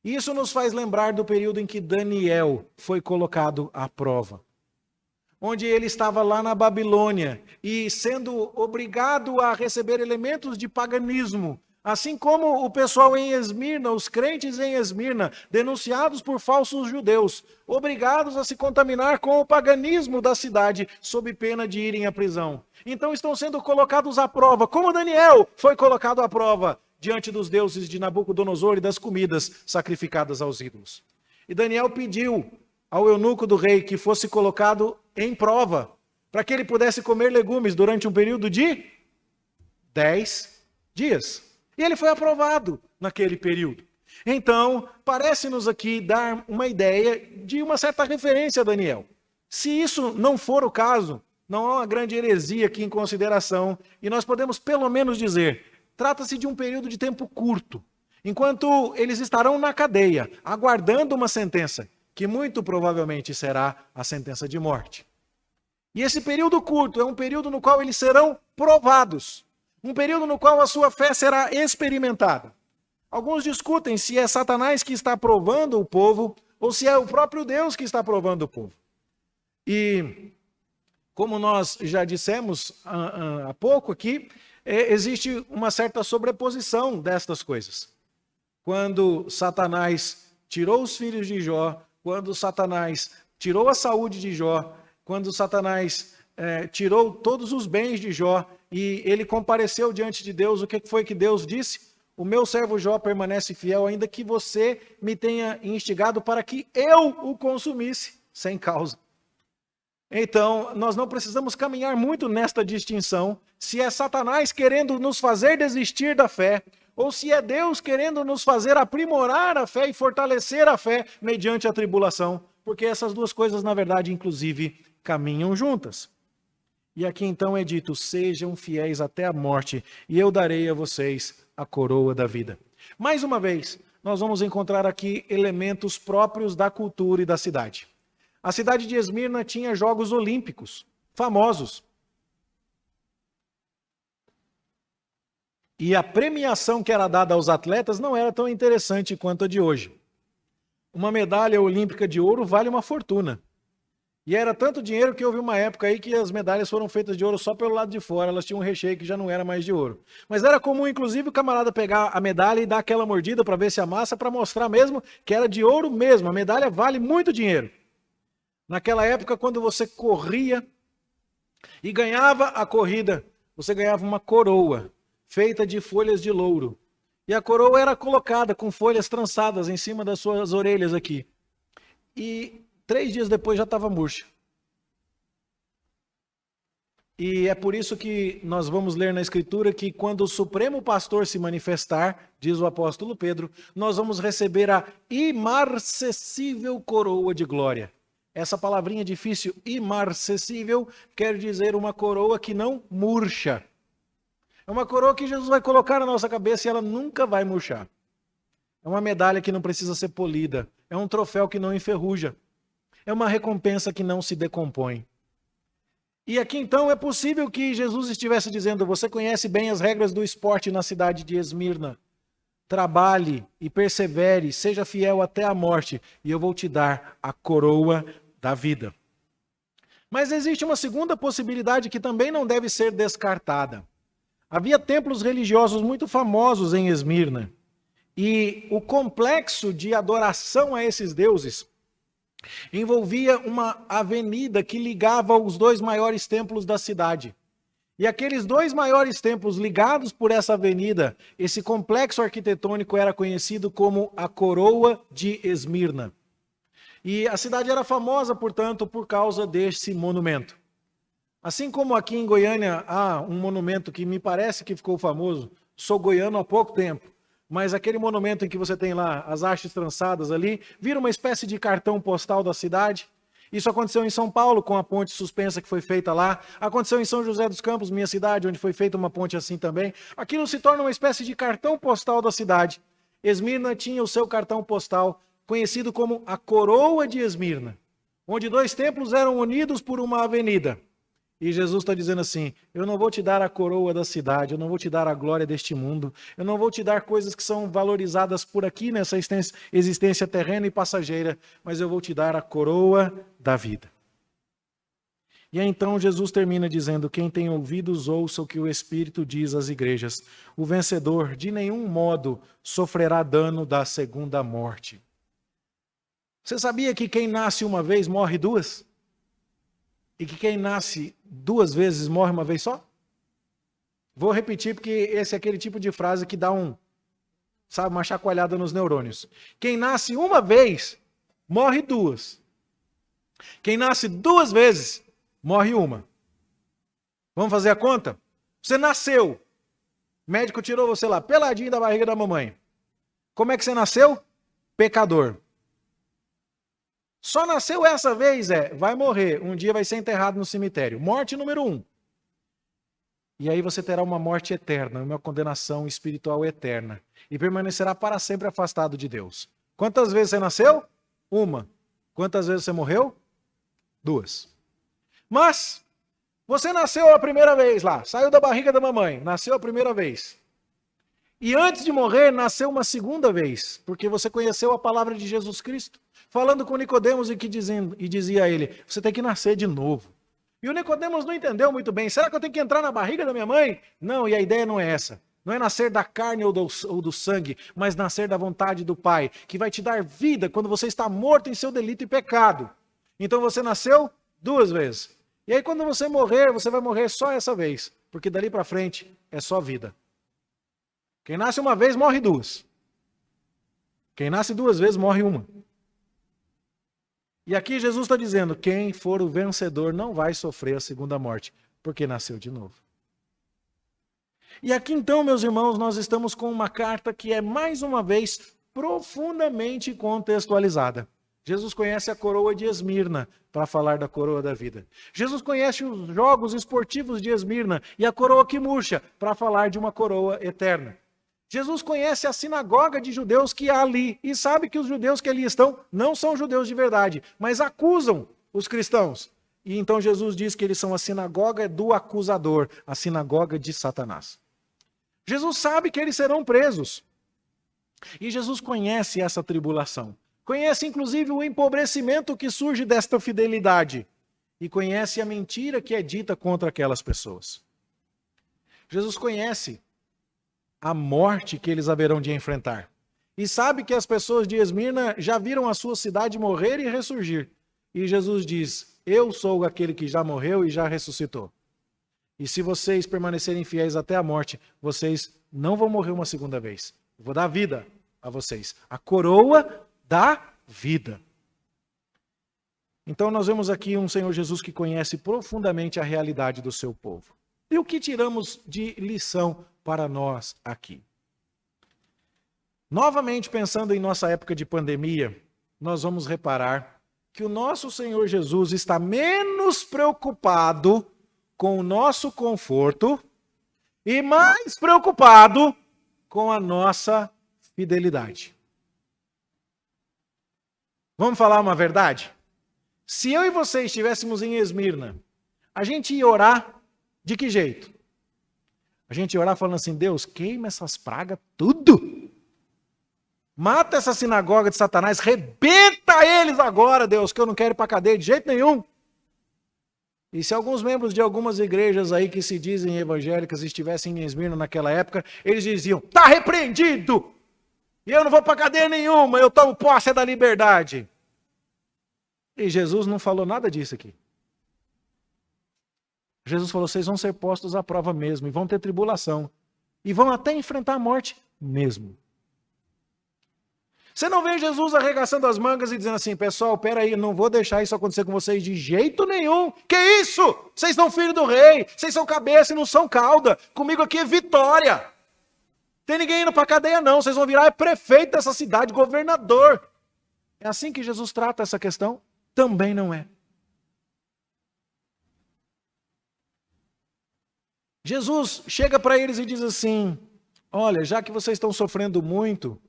Isso nos faz lembrar do período em que Daniel foi colocado à prova, onde ele estava lá na Babilônia e sendo obrigado a receber elementos de paganismo, assim como o pessoal em Esmirna, os crentes em Esmirna, denunciados por falsos judeus, obrigados a se contaminar com o paganismo da cidade, sob pena de irem à prisão. Então estão sendo colocados à prova, como Daniel foi colocado à prova diante dos deuses de Nabucodonosor e das comidas sacrificadas aos ídolos. E Daniel pediu ao eunuco do rei que fosse colocado em prova, para que ele pudesse comer legumes durante um período de 10 dias. E ele foi aprovado naquele período. Então, parece-nos aqui dar uma ideia de uma certa referência a Daniel. Se isso não for o caso, não há uma grande heresia aqui em consideração, e nós podemos pelo menos dizer: trata-se de um período de tempo curto, enquanto eles estarão na cadeia, aguardando uma sentença, que muito provavelmente será a sentença de morte. E esse período curto é um período no qual eles serão provados, um período no qual a sua fé será experimentada. Alguns discutem se é Satanás que está provando o povo, ou se é o próprio Deus que está provando o povo. E, como nós já dissemos há pouco aqui, existe uma certa sobreposição destas coisas. Quando Satanás tirou os filhos de Jó, quando Satanás tirou a saúde de Jó, quando Satanás tirou todos os bens de Jó e ele compareceu diante de Deus. O que foi que Deus disse? O meu servo Jó permanece fiel, ainda que você me tenha instigado para que eu o consumisse sem causa. Então, nós não precisamos caminhar muito nesta distinção, se é Satanás querendo nos fazer desistir da fé, ou se é Deus querendo nos fazer aprimorar a fé e fortalecer a fé mediante a tribulação, porque essas duas coisas, na verdade, inclusive, caminham juntas. E aqui então é dito, sejam fiéis até a morte, e eu darei a vocês a coroa da vida. Mais uma vez, nós vamos encontrar aqui elementos próprios da cultura e da cidade. A cidade de Esmirna tinha Jogos Olímpicos, famosos. E a premiação que era dada aos atletas não era tão interessante quanto a de hoje. Uma medalha olímpica de ouro vale uma fortuna. E era tanto dinheiro que houve uma época aí que as medalhas foram feitas de ouro só pelo lado de fora, elas tinham um recheio que já não era mais de ouro. Mas era comum, inclusive, o camarada pegar a medalha e dar aquela mordida para ver se amassa, para mostrar mesmo que era de ouro mesmo. A medalha vale muito dinheiro. Naquela época, quando você corria e ganhava a corrida, você ganhava uma coroa feita de folhas de louro. E a coroa era colocada com folhas trançadas em cima das suas orelhas aqui. E 3 dias depois já estava murcha. E é por isso que nós vamos ler na Escritura que quando o Supremo Pastor se manifestar, diz o apóstolo Pedro, nós vamos receber a imarcessível coroa de glória. Essa palavrinha difícil, imarcessível, quer dizer uma coroa que não murcha. É uma coroa que Jesus vai colocar na nossa cabeça e ela nunca vai murchar. É uma medalha que não precisa ser polida. É um troféu que não enferruja. É uma recompensa que não se decompõe. E aqui então é possível que Jesus estivesse dizendo, você conhece bem as regras do esporte na cidade de Esmirna. Trabalhe e persevere, seja fiel até a morte, e eu vou te dar a coroa da vida. Mas existe uma segunda possibilidade que também não deve ser descartada. Havia templos religiosos muito famosos em Esmirna, e o complexo de adoração a esses deuses envolvia uma avenida que ligava os 2 maiores templos da cidade. E aqueles 2 maiores templos ligados por essa avenida, esse complexo arquitetônico era conhecido como a Coroa de Esmirna. E a cidade era famosa, portanto, por causa desse monumento. Assim como aqui em Goiânia há um monumento que me parece que ficou famoso, sou goiano há pouco tempo, mas aquele monumento em que você tem lá as hastes trançadas ali, vira uma espécie de cartão postal da cidade. Isso aconteceu em São Paulo, com a ponte suspensa que foi feita lá. Aconteceu em São José dos Campos, minha cidade, onde foi feita uma ponte assim também. Aquilo se torna uma espécie de cartão postal da cidade. Esmirna tinha o seu cartão postal, conhecido como a Coroa de Esmirna, onde 2 templos eram unidos por uma avenida. E Jesus está dizendo assim, eu não vou te dar a coroa da cidade, eu não vou te dar a glória deste mundo, eu não vou te dar coisas que são valorizadas por aqui nessa existência terrena e passageira, mas eu vou te dar a coroa da vida. E aí, então Jesus termina dizendo, quem tem ouvidos ouça o que o Espírito diz às igrejas, o vencedor de nenhum modo sofrerá dano da segunda morte. Você sabia que quem nasce uma vez morre 2? E que quem nasce 2 vezes morre uma vez só? Vou repetir porque esse é aquele tipo de frase que dá uma chacoalhada nos neurônios. Quem nasce uma vez, morre 2. Quem nasce 2 vezes, morre 1. Vamos fazer a conta? Você nasceu, o médico tirou você lá, peladinho da barriga da mamãe. Como é que você nasceu? Pecador. Só nasceu essa vez, vai morrer, um dia vai ser enterrado no cemitério. Morte número 1. E aí você terá uma morte eterna, uma condenação espiritual eterna. E permanecerá para sempre afastado de Deus. Quantas vezes você nasceu? 1. Quantas vezes você morreu? 2. Mas, você nasceu a primeira vez lá, saiu da barriga da mamãe, nasceu a primeira vez. E antes de morrer, nasceu uma segunda vez, porque você conheceu a palavra de Jesus Cristo. Falando com Nicodemos e dizia a ele, você tem que nascer de novo. E o Nicodemos não entendeu muito bem, será que eu tenho que entrar na barriga da minha mãe? Não, e a ideia não é essa. Não é nascer da carne ou do sangue, mas nascer da vontade do Pai, que vai te dar vida quando você está morto em seu delito e pecado. Então você nasceu 2 vezes. E aí quando você morrer, você vai morrer só essa vez, porque dali para frente é só vida. Quem nasce uma vez, morre duas. Quem nasce duas vezes, morre uma. E aqui Jesus está dizendo, quem for o vencedor não vai sofrer a segunda morte, porque nasceu de novo. E aqui então, meus irmãos, nós estamos com uma carta que é, mais uma vez, profundamente contextualizada. Jesus conhece a coroa de Esmirna para falar da coroa da vida. Jesus conhece os jogos esportivos de Esmirna e a coroa que murcha para falar de uma coroa eterna. Jesus conhece a sinagoga de judeus que há ali e sabe que os judeus que ali estão não são judeus de verdade, mas acusam os cristãos. E então Jesus diz que eles são a sinagoga do acusador, a sinagoga de Satanás. Jesus sabe que eles serão presos. E Jesus conhece essa tribulação. Conhece inclusive o empobrecimento que surge desta fidelidade. E conhece a mentira que é dita contra aquelas pessoas. Jesus conhece a morte que eles haverão de enfrentar. E sabe que as pessoas de Esmirna já viram a sua cidade morrer e ressurgir. E Jesus diz, eu sou aquele que já morreu e já ressuscitou. E se vocês permanecerem fiéis até a morte, vocês não vão morrer uma segunda vez. Eu vou dar vida a vocês. A coroa da vida. Então nós vemos aqui um Senhor Jesus que conhece profundamente a realidade do seu povo. E o que tiramos de lição para nós aqui? Novamente, pensando em nossa época de pandemia, nós vamos reparar que o nosso Senhor Jesus está menos preocupado com o nosso conforto e mais preocupado com a nossa fidelidade. Vamos falar uma verdade? Se eu e você estivéssemos em Esmirna, a gente ia orar de que jeito? A gente ia orar falando assim, Deus, queima essas pragas tudo. Mata essa sinagoga de Satanás, rebenta eles agora, Deus, que eu não quero ir para a cadeia de jeito nenhum. E se alguns membros de algumas igrejas aí que se dizem evangélicas estivessem em Esmirna naquela época, eles diziam, está repreendido, e eu não vou para cadeia nenhuma, eu tomo posse da liberdade. E Jesus não falou nada disso aqui. Jesus falou, vocês vão ser postos à prova mesmo, e vão ter tribulação, e vão até enfrentar a morte mesmo. Você não vê Jesus arregaçando as mangas e dizendo assim, pessoal, peraí, não vou deixar isso acontecer com vocês de jeito nenhum. Que isso? Vocês são filho do rei, vocês são cabeça e não são cauda. Comigo aqui é vitória. Tem ninguém indo para a cadeia não, vocês vão virar prefeito dessa cidade, governador. É assim que Jesus trata essa questão? Também não é. Jesus chega para eles e diz assim, olha, já que vocês estão sofrendo muito,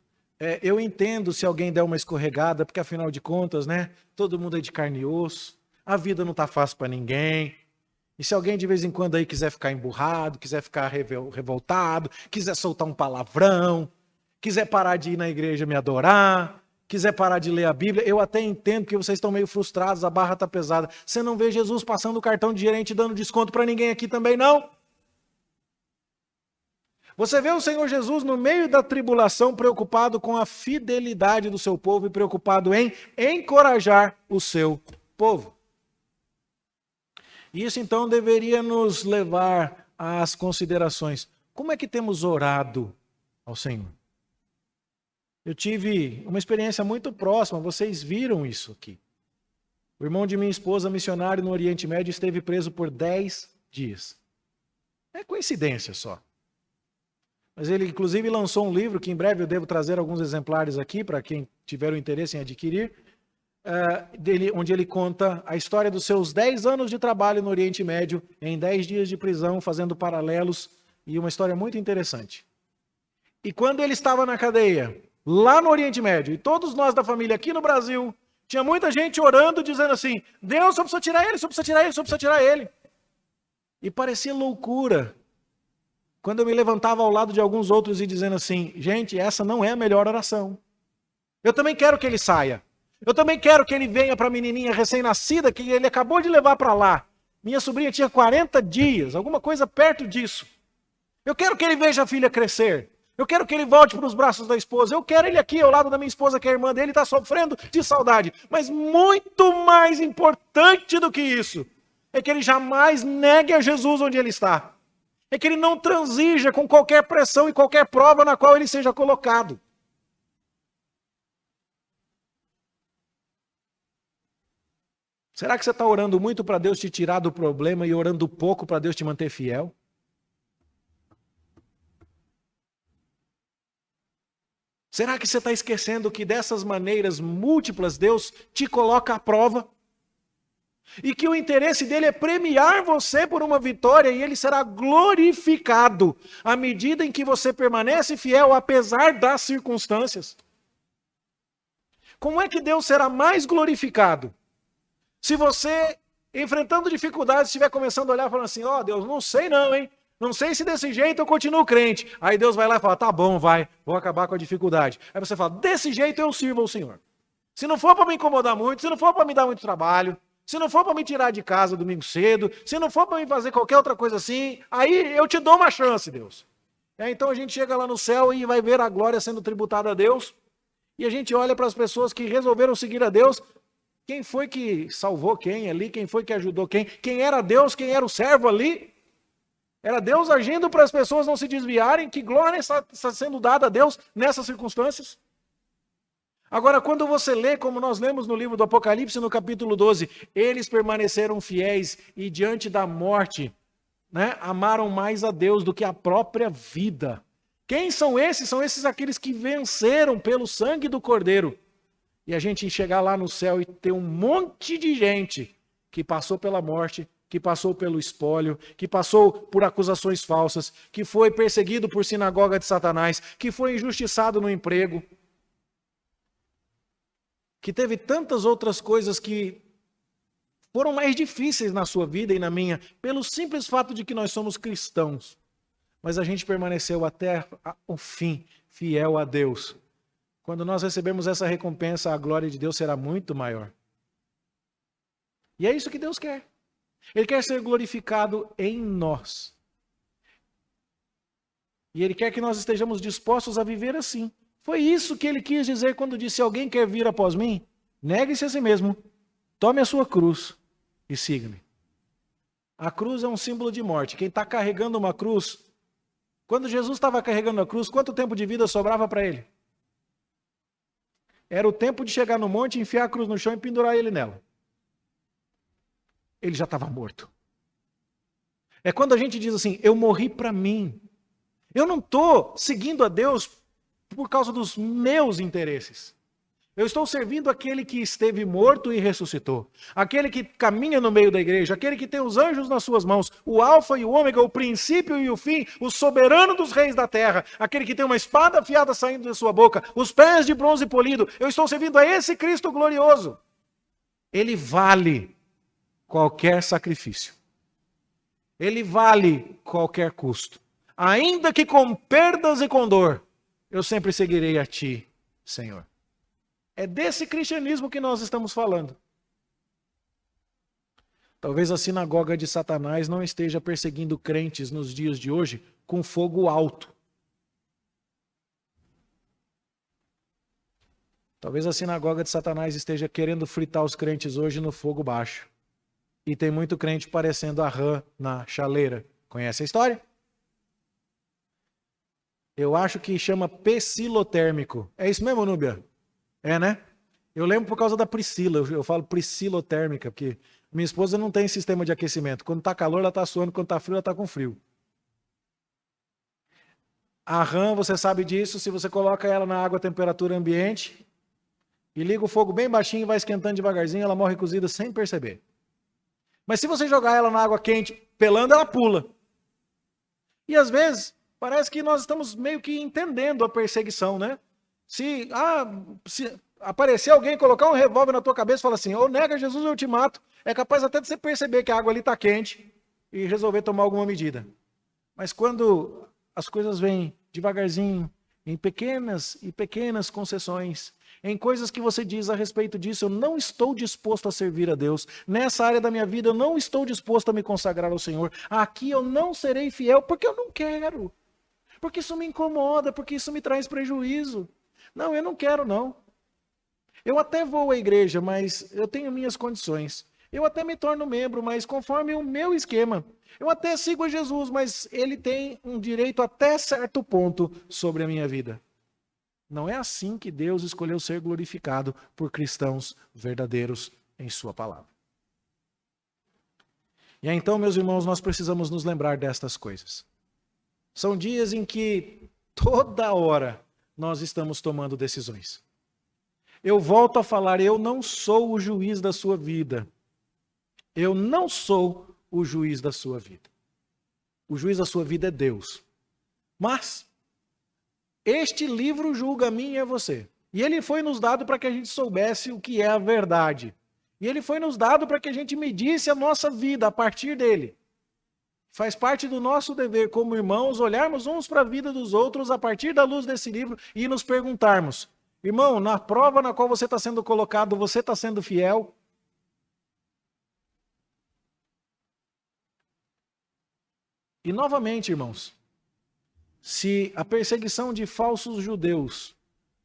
eu entendo se alguém der uma escorregada, porque afinal de contas, né, todo mundo é de carne e osso, a vida não está fácil para ninguém, e se alguém de vez em quando aí quiser ficar emburrado, quiser ficar revoltado, quiser soltar um palavrão, quiser parar de ir na igreja me adorar, quiser parar de ler a Bíblia, eu até entendo que vocês estão meio frustrados, a barra está pesada. Você não vê Jesus passando o cartão de gerente dando desconto para ninguém aqui também não? Você vê o Senhor Jesus no meio da tribulação preocupado com a fidelidade do seu povo e preocupado em encorajar o seu povo. Isso então deveria nos levar às considerações. Como é que temos orado ao Senhor? Eu tive uma experiência muito próxima, vocês viram isso aqui. O irmão de minha esposa, missionário no Oriente Médio, esteve preso por 10 dias. É coincidência só. Mas ele, inclusive, lançou um livro que em breve eu devo trazer alguns exemplares aqui para quem tiver o interesse em adquirir, onde ele conta a história dos seus 10 anos de trabalho no Oriente Médio, em 10 dias de prisão, fazendo paralelos, e uma história muito interessante. E quando ele estava na cadeia, lá no Oriente Médio, e todos nós da família aqui no Brasil, tinha muita gente orando, dizendo assim, Deus, só precisa tirar ele, só precisa tirar ele, só precisa tirar ele. E parecia loucura. Quando eu me levantava ao lado de alguns outros e dizendo assim, gente, essa não é a melhor oração. Eu também quero que ele saia. Eu também quero que ele venha para a menininha recém-nascida que ele acabou de levar para lá. Minha sobrinha tinha 40 dias, alguma coisa perto disso. Eu quero que ele veja a filha crescer. Eu quero que ele volte para os braços da esposa. Eu quero ele aqui ao lado da minha esposa, que é a irmã dele, está sofrendo de saudade. Mas muito mais importante do que isso, é que ele jamais negue a Jesus onde ele está. É que ele não transija com qualquer pressão e qualquer prova na qual ele seja colocado. Será que você está orando muito para Deus te tirar do problema e orando pouco para Deus te manter fiel? Será que você está esquecendo que dessas maneiras múltiplas Deus te coloca à prova? E que o interesse dele é premiar você por uma vitória e ele será glorificado à medida em que você permanece fiel apesar das circunstâncias? Como é que Deus será mais glorificado? Se você, enfrentando dificuldades, estiver começando a olhar falando assim, ó Deus, não sei não, hein? Não sei se desse jeito eu continuo crente. Aí Deus vai lá e fala, tá bom, vai, vou acabar com a dificuldade. Aí você fala, desse jeito eu sirvo ao Senhor. Se não for para me incomodar muito, se não for para me dar muito trabalho, se não for para me tirar de casa domingo cedo, se não for para me fazer qualquer outra coisa assim, aí eu te dou uma chance, Deus. Então a gente chega lá no céu e vai ver a glória sendo tributada a Deus. E a gente olha para as pessoas que resolveram seguir a Deus. Quem foi que salvou quem ali? Quem foi que ajudou quem? Quem era Deus? Quem era o servo ali? Era Deus agindo para as pessoas não se desviarem? Que glória está sendo dada a Deus nessas circunstâncias? Agora, quando você lê, como nós lemos no livro do Apocalipse, no capítulo 12, eles permaneceram fiéis e diante da morte, amaram mais a Deus do que a própria vida. Quem são esses? São esses aqueles que venceram pelo sangue do Cordeiro. E a gente chegar lá no céu e ter um monte de gente que passou pela morte, que passou pelo espólio, que passou por acusações falsas, que foi perseguido por sinagoga de Satanás, que foi injustiçado no emprego, que teve tantas outras coisas que foram mais difíceis na sua vida e na minha, pelo simples fato de que nós somos cristãos. Mas a gente permaneceu até o fim, fiel a Deus. Quando nós recebemos essa recompensa, a glória de Deus será muito maior. E é isso que Deus quer. Ele quer ser glorificado em nós. E Ele quer que nós estejamos dispostos a viver assim. Foi isso que Ele quis dizer quando disse, alguém quer vir após mim? Negue-se a si mesmo, tome a sua cruz e siga-me. A cruz é um símbolo de morte. Quem está carregando uma cruz, quando Jesus estava carregando a cruz, quanto tempo de vida sobrava para Ele? Era o tempo de chegar no monte, enfiar a cruz no chão e pendurar ele nela. Ele já estava morto. É quando a gente diz assim, eu morri para mim. Eu não estou seguindo a Deus por causa dos meus interesses. Eu estou servindo aquele que esteve morto e ressuscitou. Aquele que caminha no meio da igreja, aquele que tem os anjos nas suas mãos, o alfa e o ômega, o princípio e o fim, o soberano dos reis da terra, aquele que tem uma espada afiada saindo da sua boca, os pés de bronze polido. Eu estou servindo a esse Cristo glorioso. Ele vale qualquer sacrifício. Ele vale qualquer custo. Ainda que com perdas e com dor, eu sempre seguirei a ti, Senhor. É desse cristianismo que nós estamos falando. Talvez a sinagoga de Satanás não esteja perseguindo crentes nos dias de hoje com fogo alto. Talvez a sinagoga de Satanás esteja querendo fritar os crentes hoje no fogo baixo. E tem muito crente parecendo a rã na chaleira. Conhece a história? Eu acho que chama psilotérmico. É isso mesmo, Núbia? É, né? Eu lembro por causa da Priscila. Eu falo priscilotérmica, porque minha esposa não tem sistema de aquecimento. Quando está calor, ela está suando. Quando está frio, ela está com frio. A rã, você sabe disso, se você coloca ela na água a temperatura ambiente e liga o fogo bem baixinho e vai esquentando devagarzinho, ela morre cozida sem perceber. Mas se você jogar ela na água quente, pelando, ela pula. E às vezes, parece que nós estamos meio que entendendo a perseguição, né? Se aparecer alguém e colocar um revólver na tua cabeça e falar assim, ou nega Jesus ou eu te mato, é capaz até de você perceber que a água ali está quente e resolver tomar alguma medida. Mas quando as coisas vêm devagarzinho, em pequenas e pequenas concessões, em coisas que você diz a respeito disso, eu não estou disposto a servir a Deus. Nessa área da minha vida, eu não estou disposto a me consagrar ao Senhor. Aqui eu não serei fiel porque eu não quero. Porque isso me incomoda, porque isso me traz prejuízo. Não, eu não quero, não. Eu até vou à igreja, mas eu tenho minhas condições. Eu até me torno membro, mas conforme o meu esquema. Eu até sigo a Jesus, mas ele tem um direito até certo ponto sobre a minha vida. Não é assim que Deus escolheu ser glorificado por cristãos verdadeiros em sua palavra. E aí, então, meus irmãos, nós precisamos nos lembrar destas coisas. São dias em que toda hora nós estamos tomando decisões. Eu volto a falar, eu não sou o juiz da sua vida. Eu não sou o juiz da sua vida. O juiz da sua vida é Deus. Mas este livro julga a mim e a você. E ele foi nos dado para que a gente soubesse o que é a verdade. E ele foi nos dado para que a gente medisse a nossa vida a partir dele. Faz parte do nosso dever como irmãos olharmos uns para a vida dos outros a partir da luz desse livro e nos perguntarmos: irmão, na prova na qual você está sendo colocado, você está sendo fiel? E novamente, irmãos, se a perseguição de falsos judeus,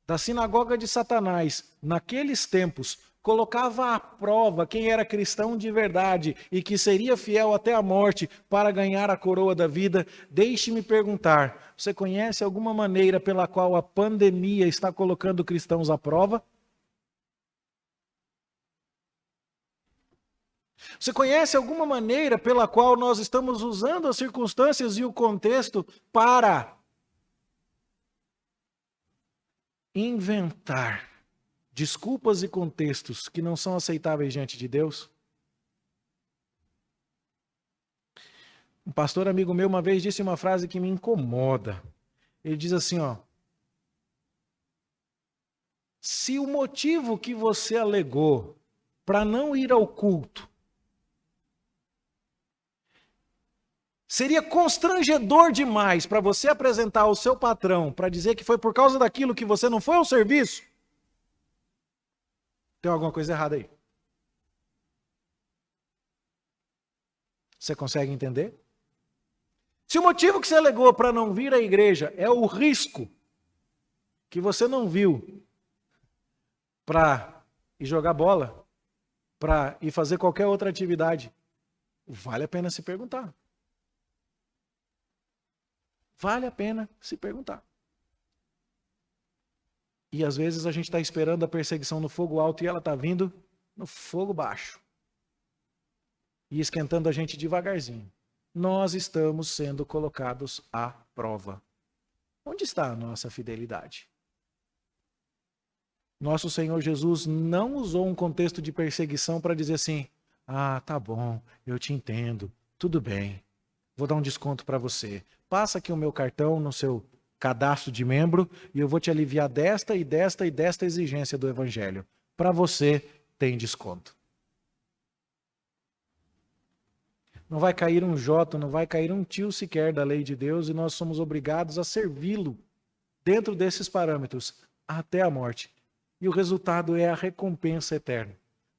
da sinagoga de Satanás, naqueles tempos, colocava à prova quem era cristão de verdade e que seria fiel até a morte para ganhar a coroa da vida, deixe-me perguntar, você conhece alguma maneira pela qual a pandemia está colocando cristãos à prova? Você conhece alguma maneira pela qual nós estamos usando as circunstâncias e o contexto para inventar desculpas e contextos que não são aceitáveis diante de Deus? Um pastor amigo meu uma vez disse uma frase que me incomoda. Ele diz assim, se o motivo que você alegou para não ir ao culto seria constrangedor demais para você apresentar ao seu patrão para dizer que foi por causa daquilo que você não foi ao serviço, tem alguma coisa errada aí. Você consegue entender? Se o motivo que você alegou para não vir à igreja é o risco que você não viu para ir jogar bola, para ir fazer qualquer outra atividade, vale a pena se perguntar. Vale a pena se perguntar. E às vezes a gente está esperando a perseguição no fogo alto e ela está vindo no fogo baixo. E esquentando a gente devagarzinho. Nós estamos sendo colocados à prova. Onde está a nossa fidelidade? Nosso Senhor Jesus não usou um contexto de perseguição para dizer assim, tá bom, eu te entendo, tudo bem, vou dar um desconto para você. Passa aqui o meu cartão no seu cadastro de membro e eu vou te aliviar desta e desta e desta exigência do Evangelho. Para você, tem desconto. Não vai cair um jota, não vai cair um tio sequer da lei de Deus e nós somos obrigados a servi-lo dentro desses parâmetros até a morte. E o resultado é a recompensa eterna,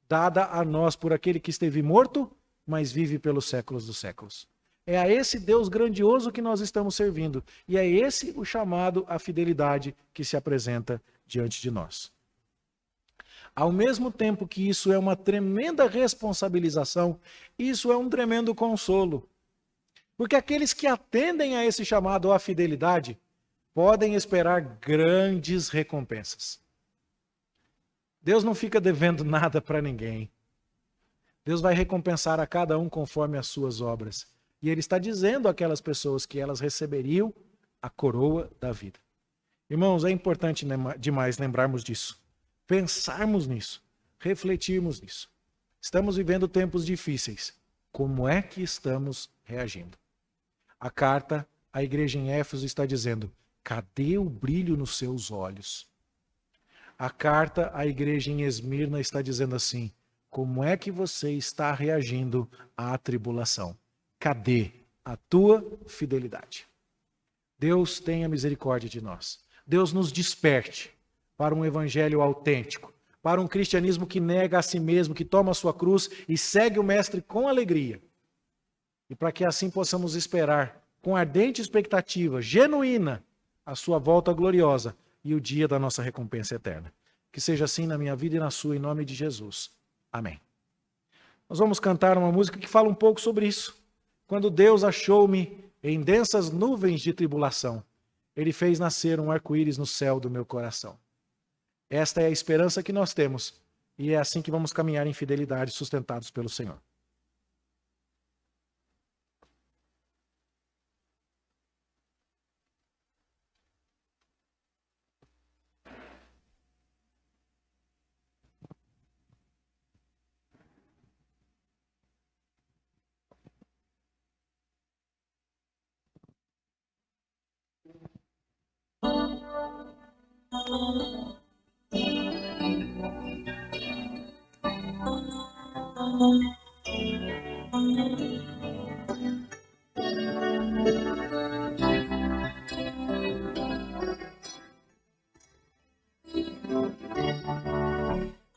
dada a nós por aquele que esteve morto, mas vive pelos séculos dos séculos. É a esse Deus grandioso que nós estamos servindo. E é esse o chamado à fidelidade que se apresenta diante de nós. Ao mesmo tempo que isso é uma tremenda responsabilização, isso é um tremendo consolo. Porque aqueles que atendem a esse chamado à fidelidade podem esperar grandes recompensas. Deus não fica devendo nada para ninguém. Deus vai recompensar a cada um conforme as suas obras. E ele está dizendo àquelas pessoas que elas receberiam a coroa da vida. Irmãos, é importante demais lembrarmos disso. Pensarmos nisso. Refletirmos nisso. Estamos vivendo tempos difíceis. Como é que estamos reagindo? A carta à igreja em Éfeso está dizendo, cadê o brilho nos seus olhos? A carta à igreja em Esmirna está dizendo assim, como é que você está reagindo à tribulação? Cadê a tua fidelidade? Deus tenha misericórdia de nós. Deus nos desperte para um evangelho autêntico, para um cristianismo que nega a si mesmo, que toma a sua cruz e segue o Mestre com alegria. E para que assim possamos esperar, com ardente expectativa, genuína, a sua volta gloriosa e o dia da nossa recompensa eterna. Que seja assim na minha vida e na sua, em nome de Jesus. Amém. Nós vamos cantar uma música que fala um pouco sobre isso. Quando Deus achou-me em densas nuvens de tribulação, Ele fez nascer um arco-íris no céu do meu coração. Esta é a esperança que nós temos, e é assim que vamos caminhar em fidelidade, sustentados pelo Senhor.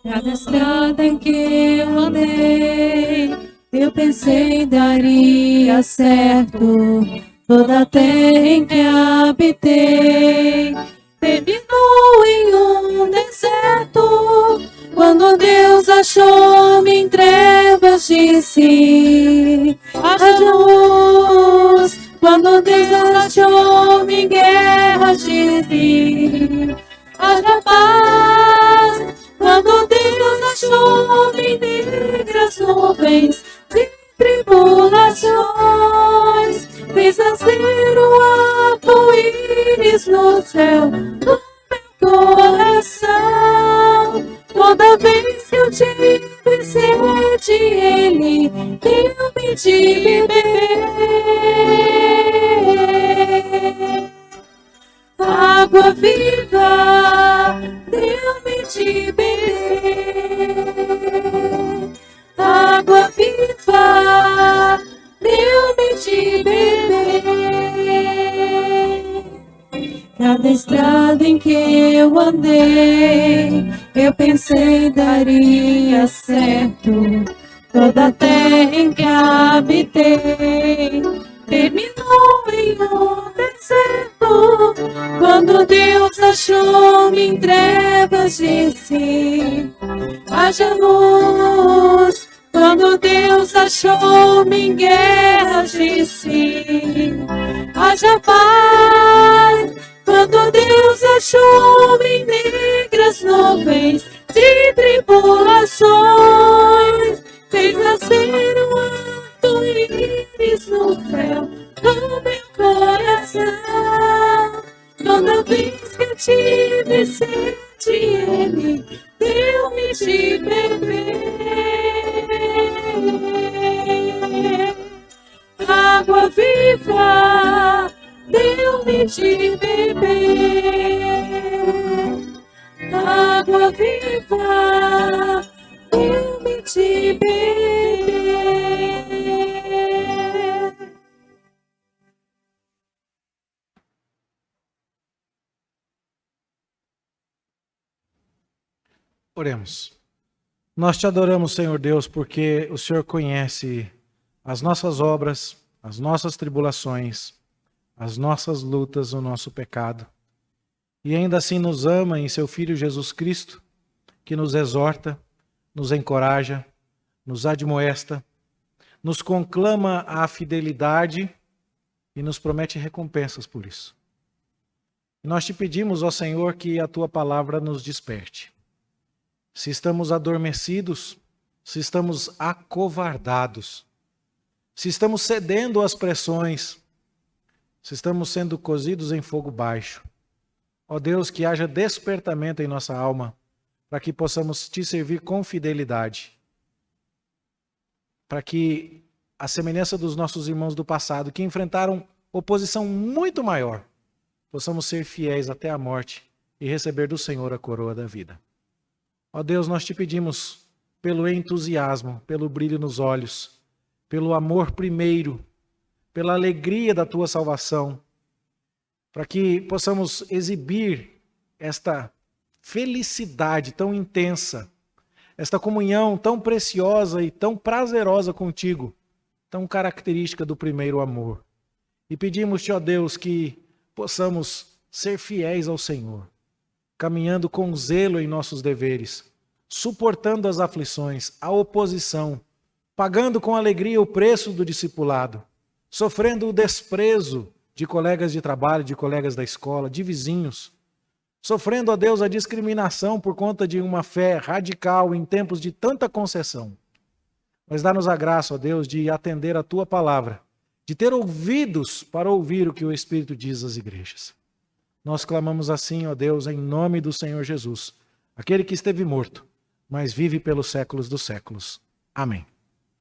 Cada estrada em que eu andei, eu pensei daria certo. Toda a terra em que habitei, terminou em um deserto. Quando Deus achou-me em trevas, disse: haja luz. Quando Deus achou-me em guerra, disse: haja paz. Quando Deus achou-me em negras nuvens de tribulações, fez nascer o arco-íris no céu do meu coração. Toda vez que eu tive sede, Ele deu-me de beber. Água viva, deu-me de beber. Água viva, deu-me de beber. Cada estrada em que eu andei, eu pensei daria certo. Toda a terra em que habitei, terminou em um deserto. Quando Deus achou-me em trevas, disse: haja luz. Quando Deus achou-me em guerra, disse: haja paz. Quando Deus achou-me em negras nuvens de tribulações, fez nascer um arco-íris no céu do meu coração. Toda vez que eu tive sede, Ele deu-me de beber. Água viva, deu-me de beber. Água viva, deu-me de beber. Oremos. Nós te adoramos, Senhor Deus, porque o Senhor conhece as nossas obras, as nossas tribulações, as nossas lutas, o nosso pecado. E ainda assim nos ama em seu Filho Jesus Cristo, que nos exorta, nos encoraja, nos admoesta, nos conclama à fidelidade e nos promete recompensas por isso. E nós te pedimos, ó Senhor, que a tua palavra nos desperte. Se estamos adormecidos, se estamos acovardados, se estamos cedendo às pressões, se estamos sendo cozidos em fogo baixo, ó Deus, que haja despertamento em nossa alma, para que possamos te servir com fidelidade, para que, à semelhança dos nossos irmãos do passado, que enfrentaram oposição muito maior, possamos ser fiéis até a morte e receber do Senhor a coroa da vida. Ó Deus, nós te pedimos pelo entusiasmo, pelo brilho nos olhos, pelo amor primeiro, pela alegria da tua salvação, para que possamos exibir esta felicidade tão intensa, esta comunhão tão preciosa e tão prazerosa contigo, tão característica do primeiro amor. E pedimos-te, ó Deus, que possamos ser fiéis ao Senhor, caminhando com zelo em nossos deveres, suportando as aflições, a oposição, pagando com alegria o preço do discipulado, sofrendo o desprezo de colegas de trabalho, de colegas da escola, de vizinhos, sofrendo, ó Deus, a discriminação por conta de uma fé radical em tempos de tanta concessão. Mas dá-nos a graça, ó Deus, de atender a Tua palavra, de ter ouvidos para ouvir o que o Espírito diz às igrejas. Nós clamamos assim, ó Deus, em nome do Senhor Jesus, aquele que esteve morto, mas vive pelos séculos dos séculos. Amém.